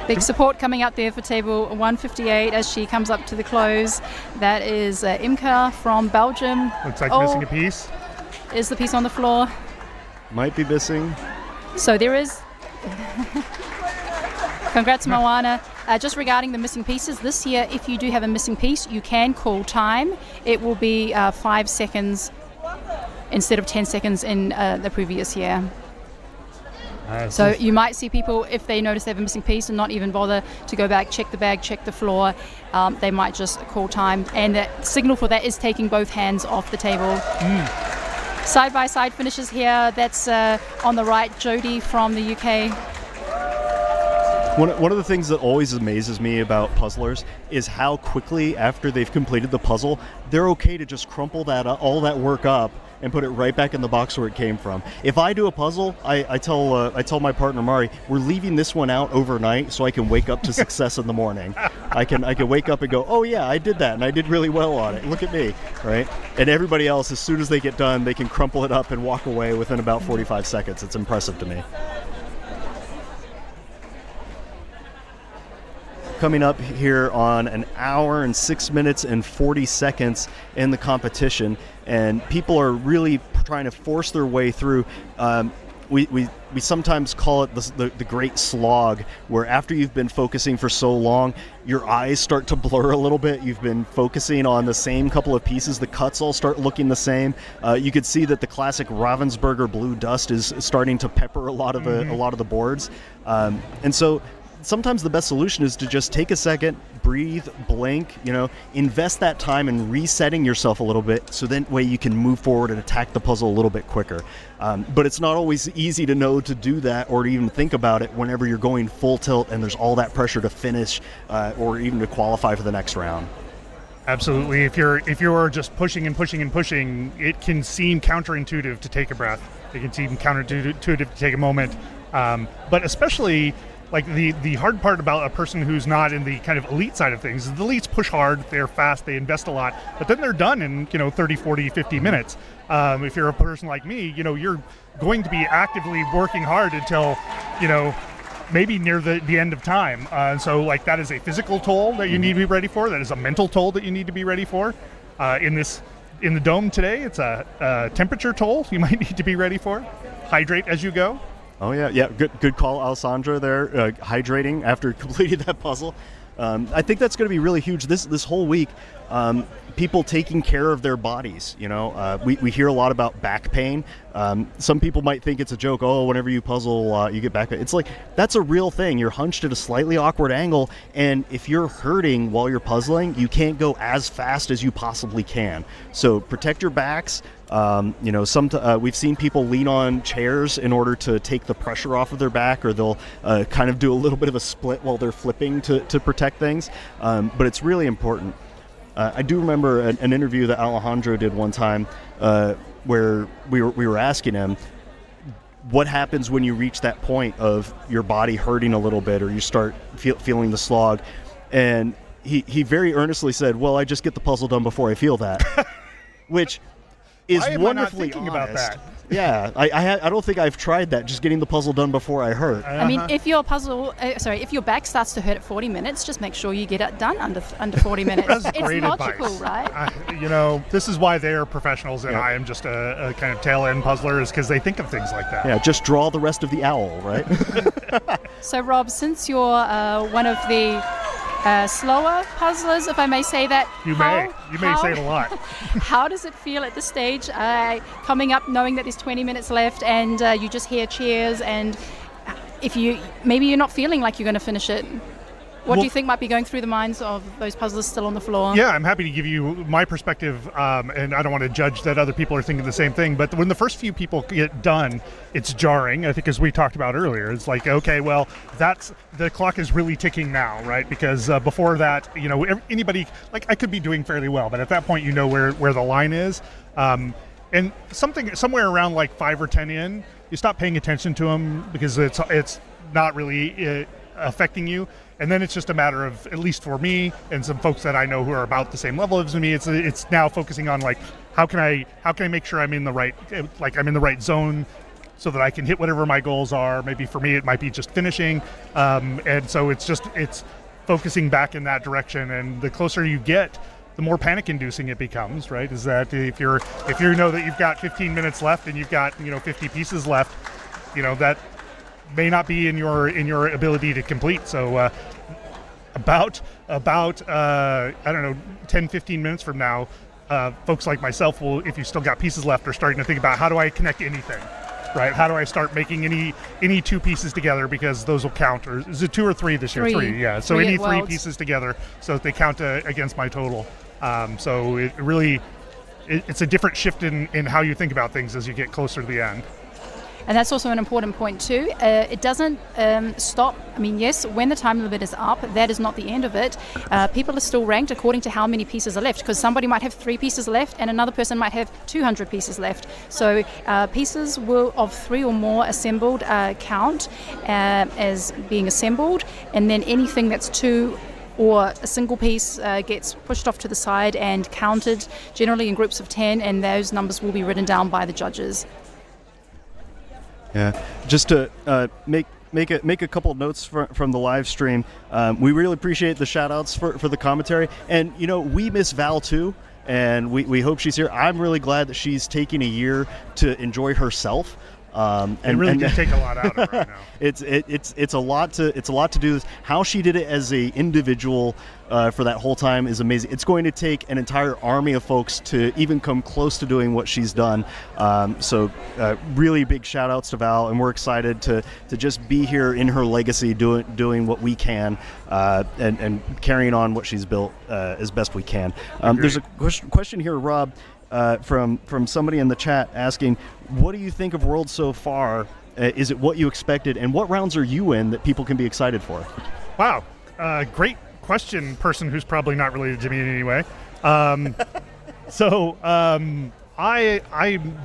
S4: Big support coming out there for table 158 as she comes up to the close. That is Imka from Belgium.
S5: Looks like missing a piece.
S4: Is the piece on the floor?
S3: Might be missing.
S4: So there is. Congrats, Moana. Just regarding the missing pieces, this year, if you do have a missing piece, you can call time. It will be 5 seconds instead of 10 seconds in the previous year. So you might see people, if they notice they have a missing piece and not even bother to go back, check the bag, check the floor, they might just call time. And the signal for that is taking both hands off the table. Side-by-side finishes here. That's on the right, Jody from the UK.
S3: One of the things that always amazes me about puzzlers is how quickly, after they've completed the puzzle, they're okay to just crumple all that work up and put it right back in the box where it came from. If I do a puzzle, I tell my partner Mari, we're leaving this one out overnight so I can wake up to success in the morning. I can wake up and go, oh yeah, I did that and I did really well on it. Look at me, right? And everybody else, as soon as they get done, they can crumple it up and walk away within about 45 seconds. It's impressive to me. Coming up here on an hour and 6 minutes and 40 seconds in the competition, and people are really trying to force their way through. We sometimes call it the great slog, where after you've been focusing for so long, your eyes start to blur a little bit. You've been focusing on the same couple of pieces. The cuts all start looking the same. You could see that the classic Ravensburger blue dust is starting to pepper a lot of the boards, and so sometimes the best solution is to just take a second, breathe, blink, invest that time in resetting yourself a little bit so then way you can move forward and attack the puzzle a little bit quicker. But it's not always easy to know to do that or to even think about it whenever you're going full tilt and there's all that pressure to finish or even to qualify for the next round. Absolutely.
S5: If you're just pushing and pushing and pushing, it can seem counterintuitive to take a breath. It can seem counterintuitive to take a moment. But especially like the hard part about a person who's not in the kind of elite side of things is the elites push hard, they're fast, they invest a lot, but then they're done in 30, 40, 50 minutes. If you're a person like me, you're going to be actively working hard until maybe near the end of time. So like that is a physical toll that you need to be ready for. That is a mental toll that you need to be ready for. In the dome today, it's a temperature toll you might need to be ready for. Hydrate as you go.
S3: Oh yeah, good call, Alessandra there, hydrating after completing that puzzle. I think that's going to be really huge this whole week. People taking care of their bodies. We hear a lot about back pain. Some people might think it's a joke. Oh, whenever you puzzle, you get back pain. It's like that's a real thing. You're hunched at a slightly awkward angle, and if you're hurting while you're puzzling, you can't go as fast as you possibly can. So protect your backs. We've seen people lean on chairs in order to take the pressure off of their back, or they'll kind of do a little bit of a split while they're flipping to protect things. But it's really important. I do remember an interview that Alejandro did one time where we were asking him, what happens when you reach that point of your body hurting a little bit or you start feeling the slog? And he very earnestly said, well, I just get the puzzle done before I feel that. Which is wonderfully honest.
S5: About that?
S3: Yeah, I don't think I've tried that, just getting the puzzle done before I hurt.
S4: I mean, if your back starts to hurt at 40 minutes, just make sure you get it done under 40 minutes.
S5: That's
S4: it's
S5: great
S4: logical,
S5: advice.
S4: Right?
S5: This is why they're professionals and I am just a kind of tail-end puzzler, is because they think of things like that.
S3: Yeah, just draw the rest of the owl, right?
S4: So, Rob, since you're one of the slower puzzlers, if I may say that.
S5: You may say it a lot.
S4: How does it feel at this stage, coming up, knowing that there's 20 minutes left, and you just hear cheers, and if maybe you're not feeling like you're going to finish it? What do you think might be going through the minds of those puzzlers still on the floor?
S5: Yeah, I'm happy to give you my perspective, and I don't want to judge that other people are thinking the same thing, but when the first few people get done, it's jarring, I think, as we talked about earlier. It's like, okay, well, the clock is really ticking now, right? Because before that, anybody, like, I could be doing fairly well, but at that point, where the line is. and somewhere around like 5 or 10 in, you stop paying attention to them because it's not really affecting you. And then it's just a matter of, at least for me and some folks that I know who are about the same level as me, it's now focusing on like how can I make sure I'm in the right zone so that I can hit whatever my goals are. Maybe for me it might be just finishing, and so it's focusing back in that direction. And the closer you get, the more panic-inducing it becomes, right? Is that if you know that you've got 15 minutes left and you've got 50 pieces left, that may not be in your ability to complete. So about I don't know, 10-15 minutes from now, folks like myself will, if you still got pieces left, are starting to think about how do I connect anything, right? How do I start making any 2 pieces together, because those will count? Or is it 2 or 3 this year? 3, yeah. So any 3 pieces together so that they count against my total. So it really, it's a different shift in how you think about things as you get closer to the end.
S4: And that's also an important point too. It doesn't stop. I mean, yes, when the time limit is up, that is not the end of it. People are still ranked according to how many pieces are left, because somebody might have 3 pieces left and another person might have 200 pieces left. So pieces of 3 or more assembled count as being assembled, and then anything that's 2 or a single piece gets pushed off to the side and counted, generally in groups of 10, and those numbers will be written down by the judges.
S3: Yeah, just to make a couple of notes from the live stream. We really appreciate the shout outs for the commentary, and we miss Val too, and we hope she's here. I'm really glad that she's taking a year to enjoy herself.
S5: It really did take a lot out of her right now.
S3: It's a lot to do. How she did it as a individual for that whole time is amazing. It's going to take an entire army of folks to even come close to doing what she's done. So really big shout outs to Val, and we're excited to just be here in her legacy, doing what we can, and carrying on what she's built as best we can. There's a question here, Rob. From somebody in the chat asking, what do you think of Worlds so far? Is it what you expected? And what rounds are you in that people can be excited for?
S5: Wow. Great question, person who's probably not related to me in any way. I'm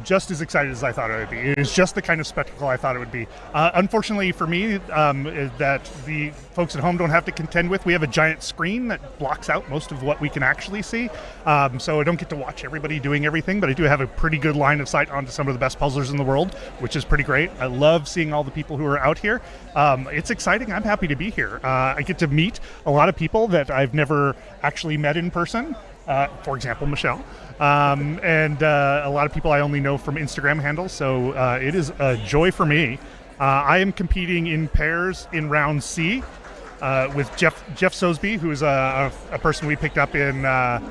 S5: just as excited as I thought it would be. It was just the kind of spectacle I thought it would be. Unfortunately for me, that the folks at home don't have to contend with. We have a giant screen that blocks out most of what we can actually see. So I don't get to watch everybody doing everything, but I do have a pretty good line of sight onto some of the best puzzlers in the world, which is pretty great. I love seeing all the people who are out here. It's exciting. I'm happy to be here. I get to meet a lot of people that I've never actually met in person. For example, Michelle, and a lot of people I only know from Instagram handles, so it is a joy for me. I am competing in pairs in round C with Jeff Sosby, who is a person we picked up out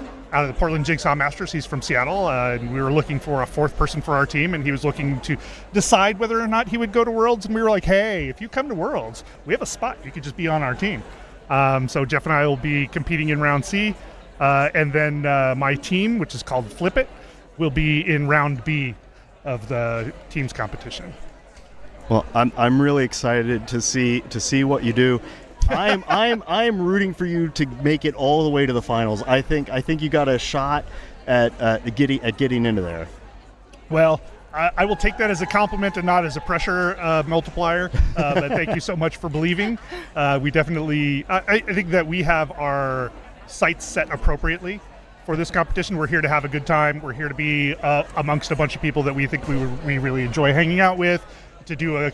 S5: of the Portland Jigsaw Masters. He's from Seattle, and we were looking for a 4th person for our team, and he was looking to decide whether or not he would go to Worlds, and we were like, hey, if you come to Worlds, we have a spot. You could just be on our team. So Jeff and I will be competing in round C. And then my team, which is called Flip It, will be in round B of the team's competition.
S3: Well, I'm really excited to see what you do. I'm rooting for you to make it all the way to the finals. I think you got a shot at getting into there.
S5: Well, I will take that as a compliment and not as a pressure multiplier. But thank you so much for believing. We definitely, I think that we have our sights set appropriately for this competition. We're here to have a good time. We're here to be amongst a bunch of people that we think we really enjoy hanging out with, to do an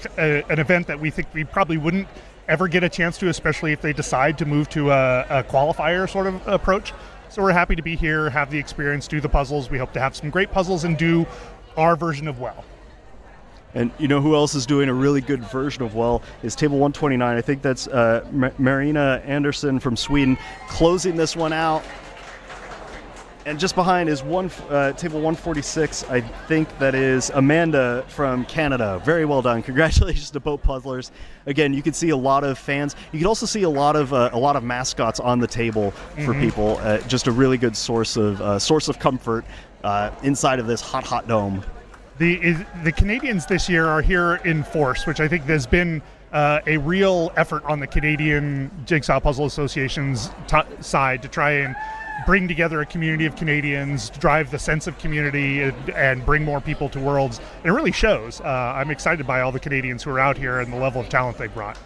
S5: event that we think we probably wouldn't ever get a chance to, especially if they decide to move to a qualifier sort of approach. So we're happy to be here, have the experience, do the puzzles. We hope to have some great puzzles and do our version of well.
S3: And you know who else is doing a really good version of well is Table 129. I think that's Marina Andersson from Sweden closing this one out. And just behind is Table 146. I think that is Amanda from Canada. Very well done. Congratulations to both puzzlers. Again, you can see a lot of fans. You can also see a lot of mascots on the table for people. Just a really good source of comfort inside of this hot dome.
S5: The Canadians this year are here in force, which I think there's been a real effort on the Canadian Jigsaw Puzzle Association's side to try and bring together a community of Canadians, drive the sense of community, and bring more people to Worlds. And it really shows. I'm excited by all the Canadians who are out here and the level of talent they brought.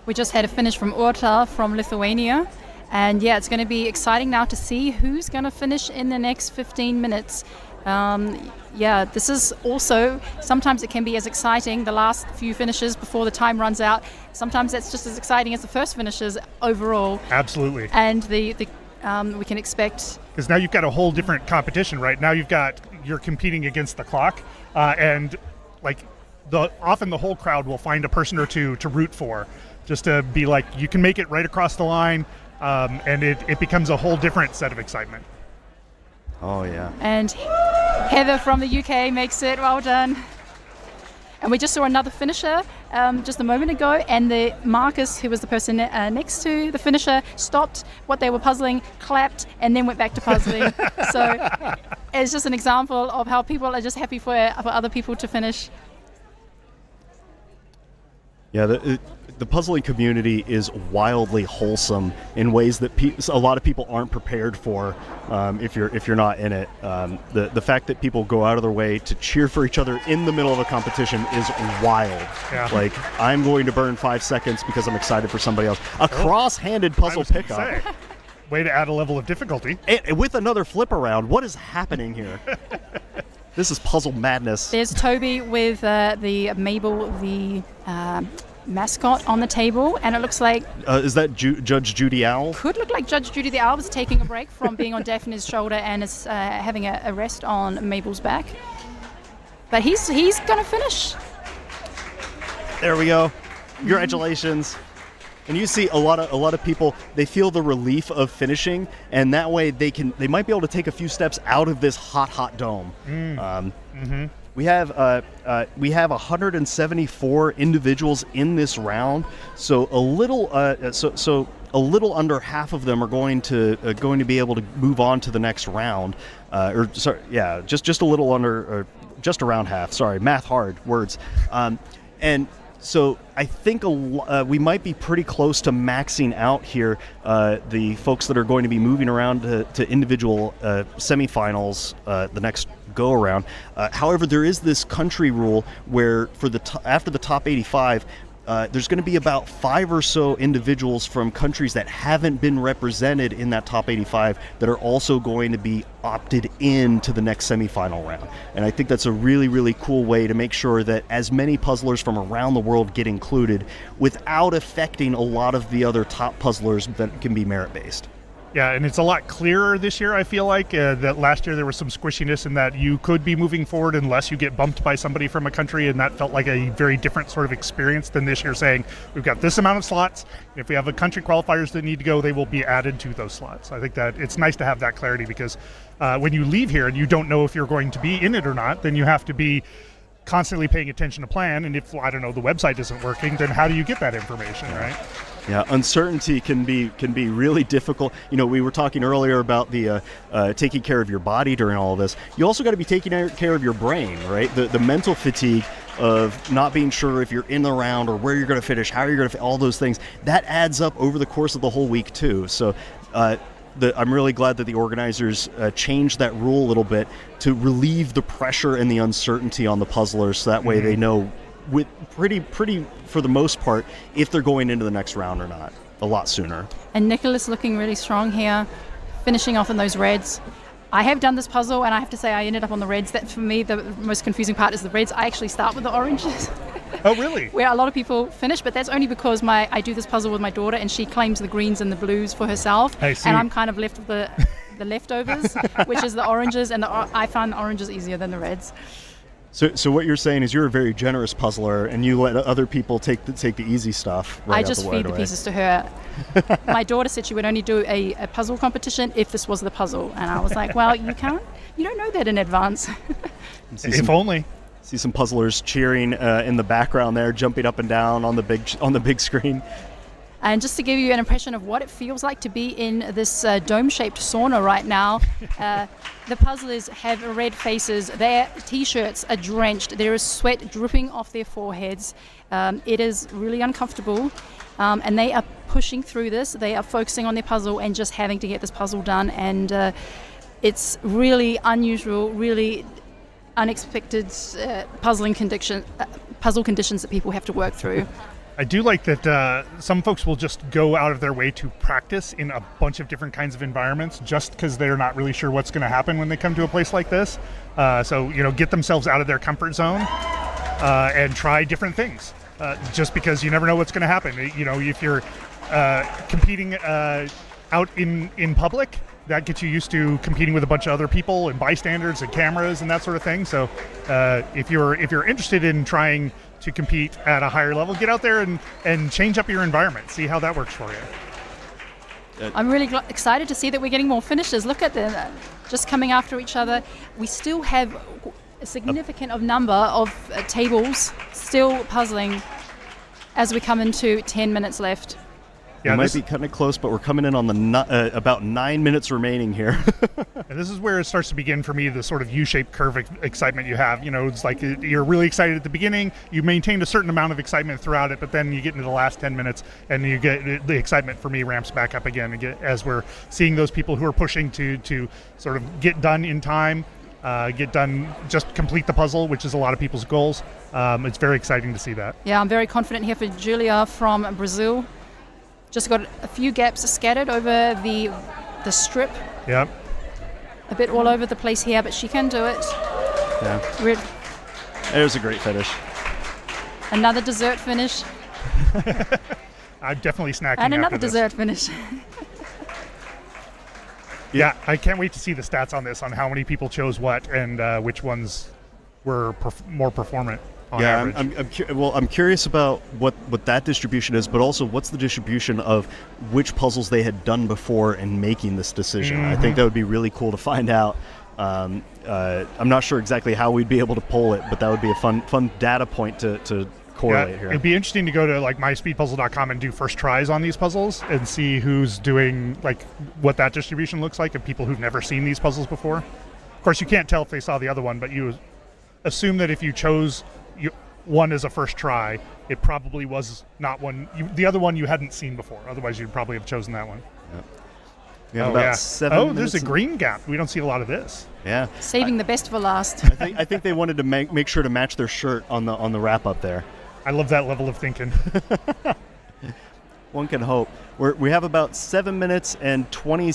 S4: We just had a finish from Urta from Lithuania. And yeah, it's going to be exciting now to see who's going to finish in the next 15 minutes. Yeah, this is also, sometimes it can be as exciting, the last few finishes before the time runs out. Sometimes that's just as exciting as the first finishes overall.
S5: Absolutely.
S4: And we can expect...
S5: Because now you've got a whole different competition, right? Now you're competing against the clock, and like often the whole crowd will find a person or two to root for, just to be like, you can make it right across the line, and it becomes a whole different set of excitement.
S3: Oh, yeah.
S4: And Heather from the UK makes it. Well done. And we just saw another finisher just a moment ago, and the Marcus, who was the person next to the finisher, stopped what they were puzzling, clapped, and then went back to puzzling. So it's just an example of how people are just happy for other people to finish.
S3: Yeah, the puzzling community is wildly wholesome in ways that a lot of people aren't prepared for if you're not in it. The fact that people go out of their way to cheer for each other in the middle of a competition is wild.
S5: Yeah.
S3: Like, I'm going to burn 5 seconds because I'm excited for somebody else. A cross-handed puzzle pickup.
S5: Way to add a level of difficulty.
S3: And with another flip around. What is happening here? This is puzzle madness.
S4: There's Toby with the Mabel, the mascot, on the table, and it looks like...
S3: is that Judge Judy Owl?
S4: Could look like Judge Judy the Owl is taking a break from being on Daphne's shoulder and is having a rest on Mabel's back. But he's going to finish.
S3: There we go. Congratulations. And you see a lot of people, they feel the relief of finishing, and that way they might be able to take a few steps out of this hot dome. We have 174 individuals in this round, so a little under half of them are going to be able to move on to the next round. Just a little under, just around half. Sorry, math hard words. And so I think we might be pretty close to maxing out here the folks that are going to be moving around to individual semifinals the next go around. However, there is this country rule where after the top 85, there's going to be about 5 or so individuals from countries that haven't been represented in that top 85 that are also going to be opted in to the next semifinal round. And I think that's a really, really cool way to make sure that as many puzzlers from around the world get included without affecting a lot of the other top puzzlers that can be merit-based.
S5: Yeah, and it's a lot clearer this year, I feel like. That last year there was some squishiness in that you could be moving forward unless you get bumped by somebody from a country, and that felt like a very different sort of experience than this year, saying we've got this amount of slots. If we have a country qualifiers that need to go, they will be added to those slots. I think that it's nice to have that clarity, because when you leave here and you don't know if you're going to be in it or not, then you have to be constantly paying attention to plan. And if, I don't know, the website isn't working, then how do you get that information, right?
S3: Yeah, uncertainty can be really difficult. You know, we were talking earlier about the taking care of your body during all of this. You also got to be taking care of your brain, right? The mental fatigue of not being sure if you're in the round or where you're going to finish, how you're going to all those things. That adds up over the course of the whole week too. So I'm really glad that the organizers changed that rule a little bit to relieve the pressure and the uncertainty on the puzzlers, so that way they know with pretty for the most part if they're going into the next round or not a lot sooner.
S4: And Nicholas looking really strong here, finishing off in those reds. I have done this puzzle and I have to say I ended up on the reds. That for me the most confusing part is the reds. I actually start with the oranges.
S5: Oh really?
S4: Where a lot of people finish, but that's only because I do this puzzle with my daughter and she claims the greens and the blues for herself, and I'm kind of left with the leftovers, which is the oranges, and I find the oranges easier than the reds.
S3: So what you're saying is you're a very generous puzzler, and you let other people take the easy stuff right
S4: I
S3: out
S4: just
S3: the
S4: feed the
S3: way.
S4: pieces to her. My daughter said she would only do a puzzle competition if this was the puzzle, and I was like, well, you don't know that in advance.
S5: If only.
S3: See some puzzlers cheering in the background there, jumping up and down on the big screen.
S4: And just to give you an impression of what it feels like to be in this dome-shaped sauna right now, the puzzlers have red faces. Their t-shirts are drenched. There is sweat dripping off their foreheads. It is really uncomfortable, and they are pushing through this. They are focusing on their puzzle and just having to get this puzzle done. And it's really unusual, really unexpected puzzle conditions that people have to work through.
S5: I do like that some folks will just go out of their way to practice in a bunch of different kinds of environments just because they're not really sure what's going to happen when they come to a place like this. So, get themselves out of their comfort zone and try different things just because you never know what's going to happen. If you're competing out in public, that gets you used to competing with a bunch of other people and bystanders and cameras and that sort of thing. So if you're interested in trying to compete at a higher level, get out there and change up your environment. See how that works for you.
S4: I'm really excited to see that we're getting more finishers. Look at them, just coming after each other. We still have a significant number of tables still puzzling as we come into 10 minutes left.
S3: Yeah, we might be cutting it close, but we're coming in on the about 9 minutes remaining here.
S5: And this is where it starts to begin for me, the sort of U-shaped curve excitement you have. It's like you're really excited at the beginning, you maintain a certain amount of excitement throughout it, but then you get into the last 10 minutes and you get the excitement for me ramps back up again as we're seeing those people who are pushing to sort of get done in time, get done, just complete the puzzle, which is a lot of people's goals. It's very exciting to see that.
S4: Yeah, I'm very confident here for Julia from Brazil. Just got a few gaps scattered over the strip.
S5: Yep.
S4: A bit all over the place here, but she can do it.
S3: Yeah. There's a great finish.
S4: Another dessert finish.
S5: I'm definitely snacking
S4: And another
S5: after this.
S4: dessert finish.
S5: Yeah, I can't wait to see the stats on this, on how many people chose what and which ones were more performant.
S3: Yeah, I'm curious about what that distribution is, but also what's the distribution of which puzzles they had done before in making this decision.
S5: Mm-hmm.
S3: I think that would be really cool to find out. I'm not sure exactly how we'd be able to poll it, but that would be a fun data point to correlate here.
S5: It'd be interesting to go to like myspeedpuzzle.com and do first tries on these puzzles and see who's doing, like, what that distribution looks like of people who've never seen these puzzles before. Of course, you can't tell if they saw the other one, but you assume that if you chose one as a first try, it probably was not one. The other one you hadn't seen before. Otherwise, you'd probably have chosen that one.
S3: Yep. 7
S5: there's a green gap. We don't see a lot of this.
S3: Yeah.
S4: Saving the best for last.
S3: I think they wanted to make sure to match their shirt on the wrap up there.
S5: I love that level of thinking.
S3: One can hope. We have about 7 minutes and 20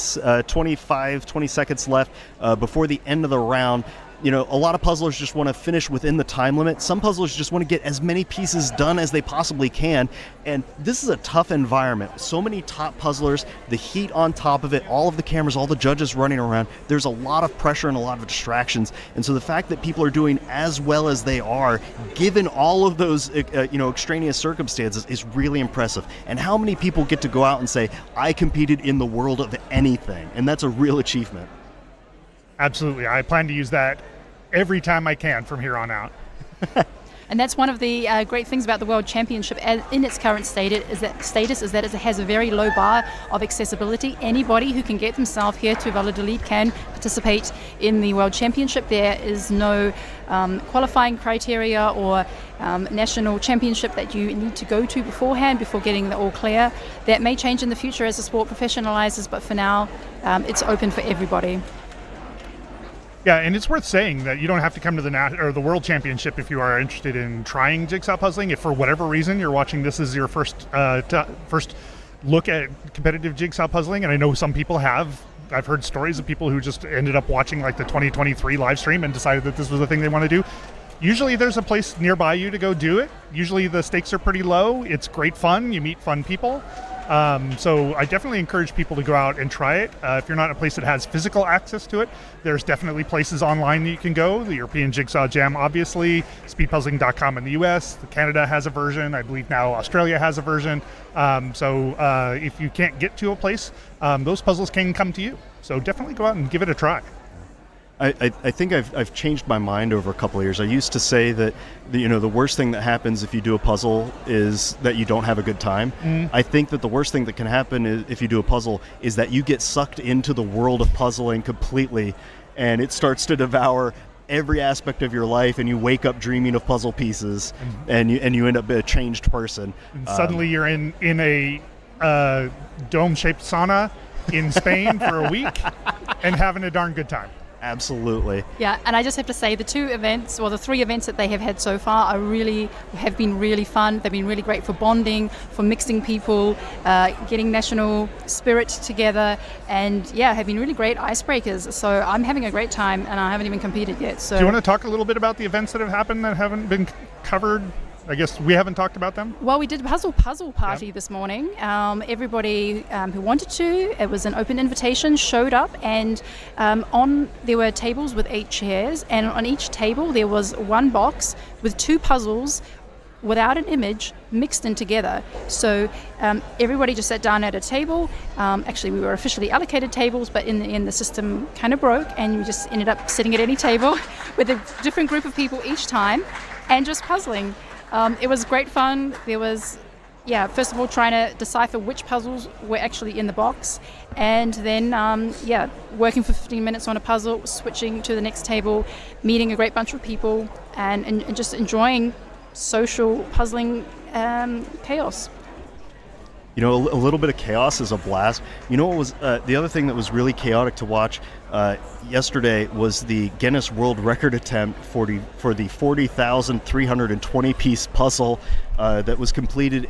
S3: seconds left before the end of the round. A lot of puzzlers just want to finish within the time limit. Some puzzlers just want to get as many pieces done as they possibly can. And this is a tough environment. So many top puzzlers, the heat on top of it, all of the cameras, all the judges running around. There's a lot of pressure and a lot of distractions. And so the fact that people are doing as well as they are, given all of those extraneous circumstances, is really impressive. And how many people get to go out and say, I competed in the world of anything? And that's a real achievement.
S5: Absolutely. I plan to use that every time I can from here on out.
S4: And that's one of the great things about the World Championship in its current status is that it has a very low bar of accessibility. Anybody who can get themselves here to Valladolid can participate in the World Championship. There is no qualifying criteria or national championship that you need to go to beforehand before getting the all clear. That may change in the future as the sport professionalizes, but for now, it's open for everybody.
S5: Yeah, and it's worth saying that you don't have to come to the World Championship if you are interested in trying jigsaw puzzling. If for whatever reason you're watching this as your first look at competitive jigsaw puzzling, and I know some people have. I've heard stories of people who just ended up watching like the 2023 live stream and decided that this was the thing they want to do. Usually there's a place nearby you to go do it. Usually the stakes are pretty low. It's great fun. You meet fun people. So I definitely encourage people to go out and try it. If you're not in a place that has physical access to it, there's definitely places online that you can go. The European Jigsaw Jam, obviously, speedpuzzling.com in the US. Canada has a version. I believe now Australia has a version. So if you can't get to a place, those puzzles can come to you. So definitely go out and give it a try.
S3: I think I've changed my mind over a couple of years. I used to say that the worst thing that happens if you do a puzzle is that you don't have a good time. I think that the worst thing that can happen if you do a puzzle is that you get sucked into the world of puzzling completely, and it starts to devour every aspect of your life, and you wake up dreaming of puzzle pieces, and you end up a changed person.
S5: And suddenly you're in a dome-shaped sauna in Spain for a week and having a darn good time.
S3: Absolutely.
S4: Yeah, and I just have to say the the 3 events that they have had so far have been really fun. They've been really great for bonding, for mixing people, getting national spirit together, and have been really great icebreakers. So I'm having a great time, and I haven't even competed yet. So
S5: do you want to talk a little bit about the events that have happened that haven't been covered? I guess we haven't talked about them.
S4: Well, we did a puzzle party this morning. Everybody who wanted to, it was an open invitation, showed up, and there were tables with 8 chairs, and on each table there was one box with 2 puzzles without an image mixed in together. So everybody just sat down at a table. Actually, we were officially allocated tables, but in the end the system kind of broke, and we just ended up sitting at any table with a different group of people each time and just puzzling. It was great fun. There was, first of all, trying to decipher which puzzles were actually in the box, and then, working for 15 minutes on a puzzle, switching to the next table, meeting a great bunch of people, and just enjoying social puzzling chaos.
S3: A little bit of chaos is a blast. What was the other thing that was really chaotic to watch yesterday was the Guinness World Record attempt for the 40,320-piece puzzle that was completed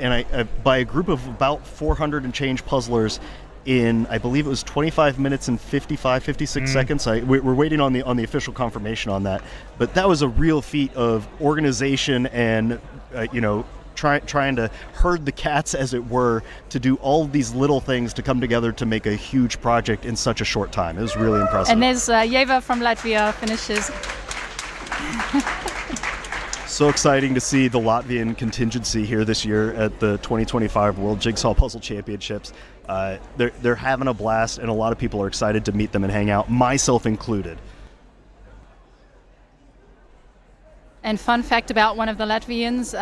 S3: by a group of about 400 and change puzzlers in, I believe it was 25 minutes and 56 seconds. We're waiting on the official confirmation on that. But that was a real feat of organization and, trying to herd the cats, as it were, to do all of these little things to come together to make a huge project in such a short time. It was really impressive.
S4: And there's Yeva from Latvia finishes.
S3: So exciting to see the Latvian contingency here this year at the 2025 World Jigsaw Puzzle Championships. They're having a blast, and a lot of people are excited to meet them and hang out, myself included.
S4: And fun fact about one of the Latvians,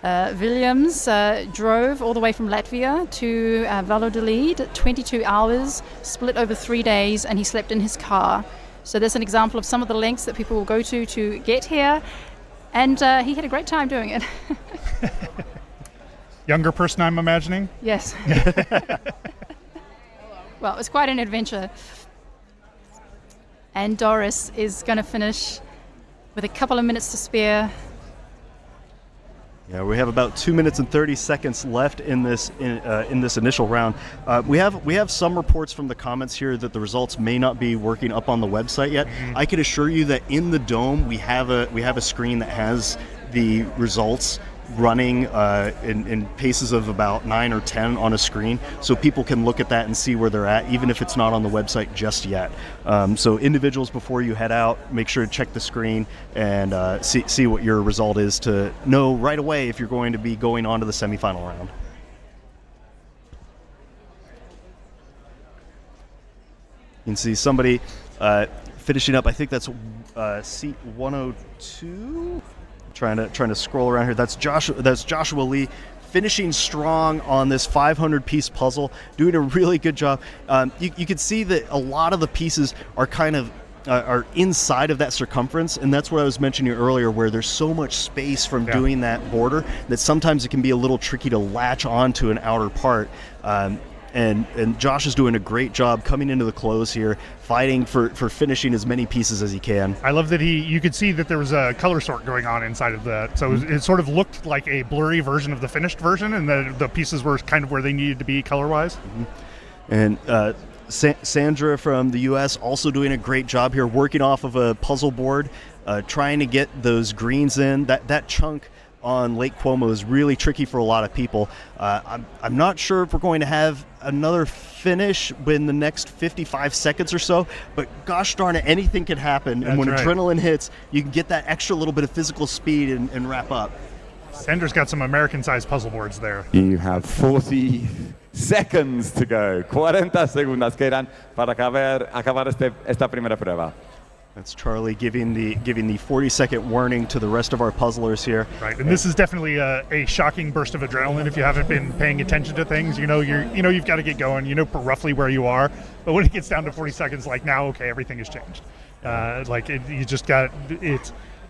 S4: Williams drove all the way from Latvia to Valladolid, 22 hours, split over 3 days, and he slept in his car. So that's an example of some of the lengths that people will go to get here, and he had a great time doing it.
S5: Younger person, I'm imagining?
S4: Yes. Well, it was quite an adventure. And Doris is going to finish with a couple of minutes to spare.
S3: Yeah, we have about 2 minutes and 30 seconds left in this initial round. We have some reports from the comments here that the results may not be working up on the website yet. I can assure you that in the dome we have a screen that has the results running in paces of about 9 or 10 on a screen, so people can look at that and see where they're at, even if it's not on the website just yet. So individuals, before you head out, make sure to check the screen and see what your result is to know right away if you're going to be going on to the semifinal round. You can see somebody finishing up. I think that's seat 102. Trying to scroll around here. That's Joshua Lee, finishing strong on this 500-piece puzzle, doing a really good job. You can see that a lot of the pieces are kind of are inside of that circumference, and that's what I was mentioning earlier, where there's so much space from doing that border that sometimes it can be a little tricky to latch onto an outer part. And Josh is doing a great job coming into the close here, fighting for finishing as many pieces as he can.
S5: I love that you could see that there was a color sort going on inside of that. So it sort of looked like a blurry version of the finished version, and the pieces were kind of where they needed to be color-wise.
S3: And Sandra from the U.S. also doing a great job here, working off of a puzzle board, trying to get those greens in. That chunk on Lake Como is really tricky for a lot of people. I'm not sure if we're going to have another finish in the next 55 seconds or so, but gosh darn it, anything can happen.
S5: That's
S3: and when
S5: right.
S3: adrenaline hits, you can get that extra little bit of physical speed and wrap up.
S5: Sandra's got some American-sized puzzle boards there.
S2: You have 40 seconds to go. 40 segundas quedan para acabar esta primera prueba.
S3: That's Charlie giving the 40-second warning to the rest of our puzzlers here.
S5: Right, and this is definitely a shocking burst of adrenaline. If you haven't been paying attention to things, you've got to get going. You know roughly where you are, but when it gets down to 40 seconds, like now, okay, everything has changed. You just got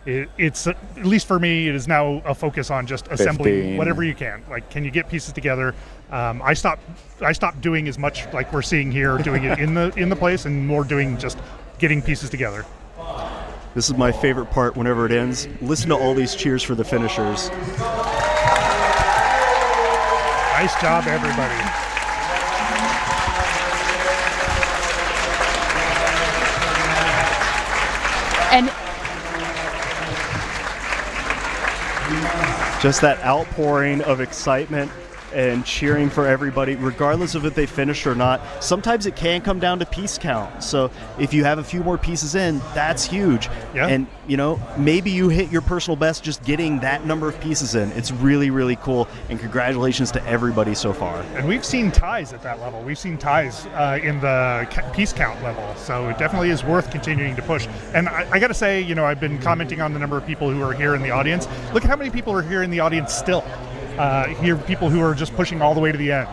S5: it's at least for me, it is now a focus on just assembling
S2: 15.
S5: whatever you can. Like, can you get pieces together? I stopped doing as much like we're seeing here, doing it in the place, and more doing just getting pieces together.
S3: This is my favorite part whenever it ends. Listen to all these cheers for the finishers.
S5: Nice job, everybody.
S4: And
S3: just that outpouring of excitement and cheering for everybody, regardless of if they finished or not. Sometimes it can come down to piece count. So if you have a few more pieces in, that's huge.
S5: Yeah.
S3: And, maybe you hit your personal best just getting that number of pieces in. It's really, really cool. And congratulations to everybody so far.
S5: And we've seen ties at that level. We've seen ties in the piece count level. So it definitely is worth continuing to push. And I got to say, I've been commenting on the number of people who are here in the audience. Look at how many people are here in the audience still. Here, people who are just pushing all the way to the end.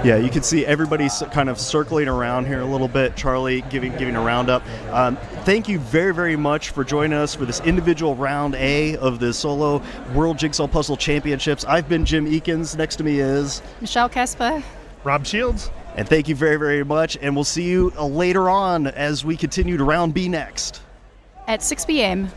S3: Yeah, you can see everybody kind of circling around here a little bit. Charlie giving a roundup. Thank you very, very much for joining us for this individual round A of the Solo World Jigsaw Puzzle Championships. I've been Jim Eakins. Next to me is
S4: Michelle Casper.
S5: Rob Shields.
S3: And thank you very, very much. And we'll see you later on as we continue to round B next.
S4: At 6 p.m.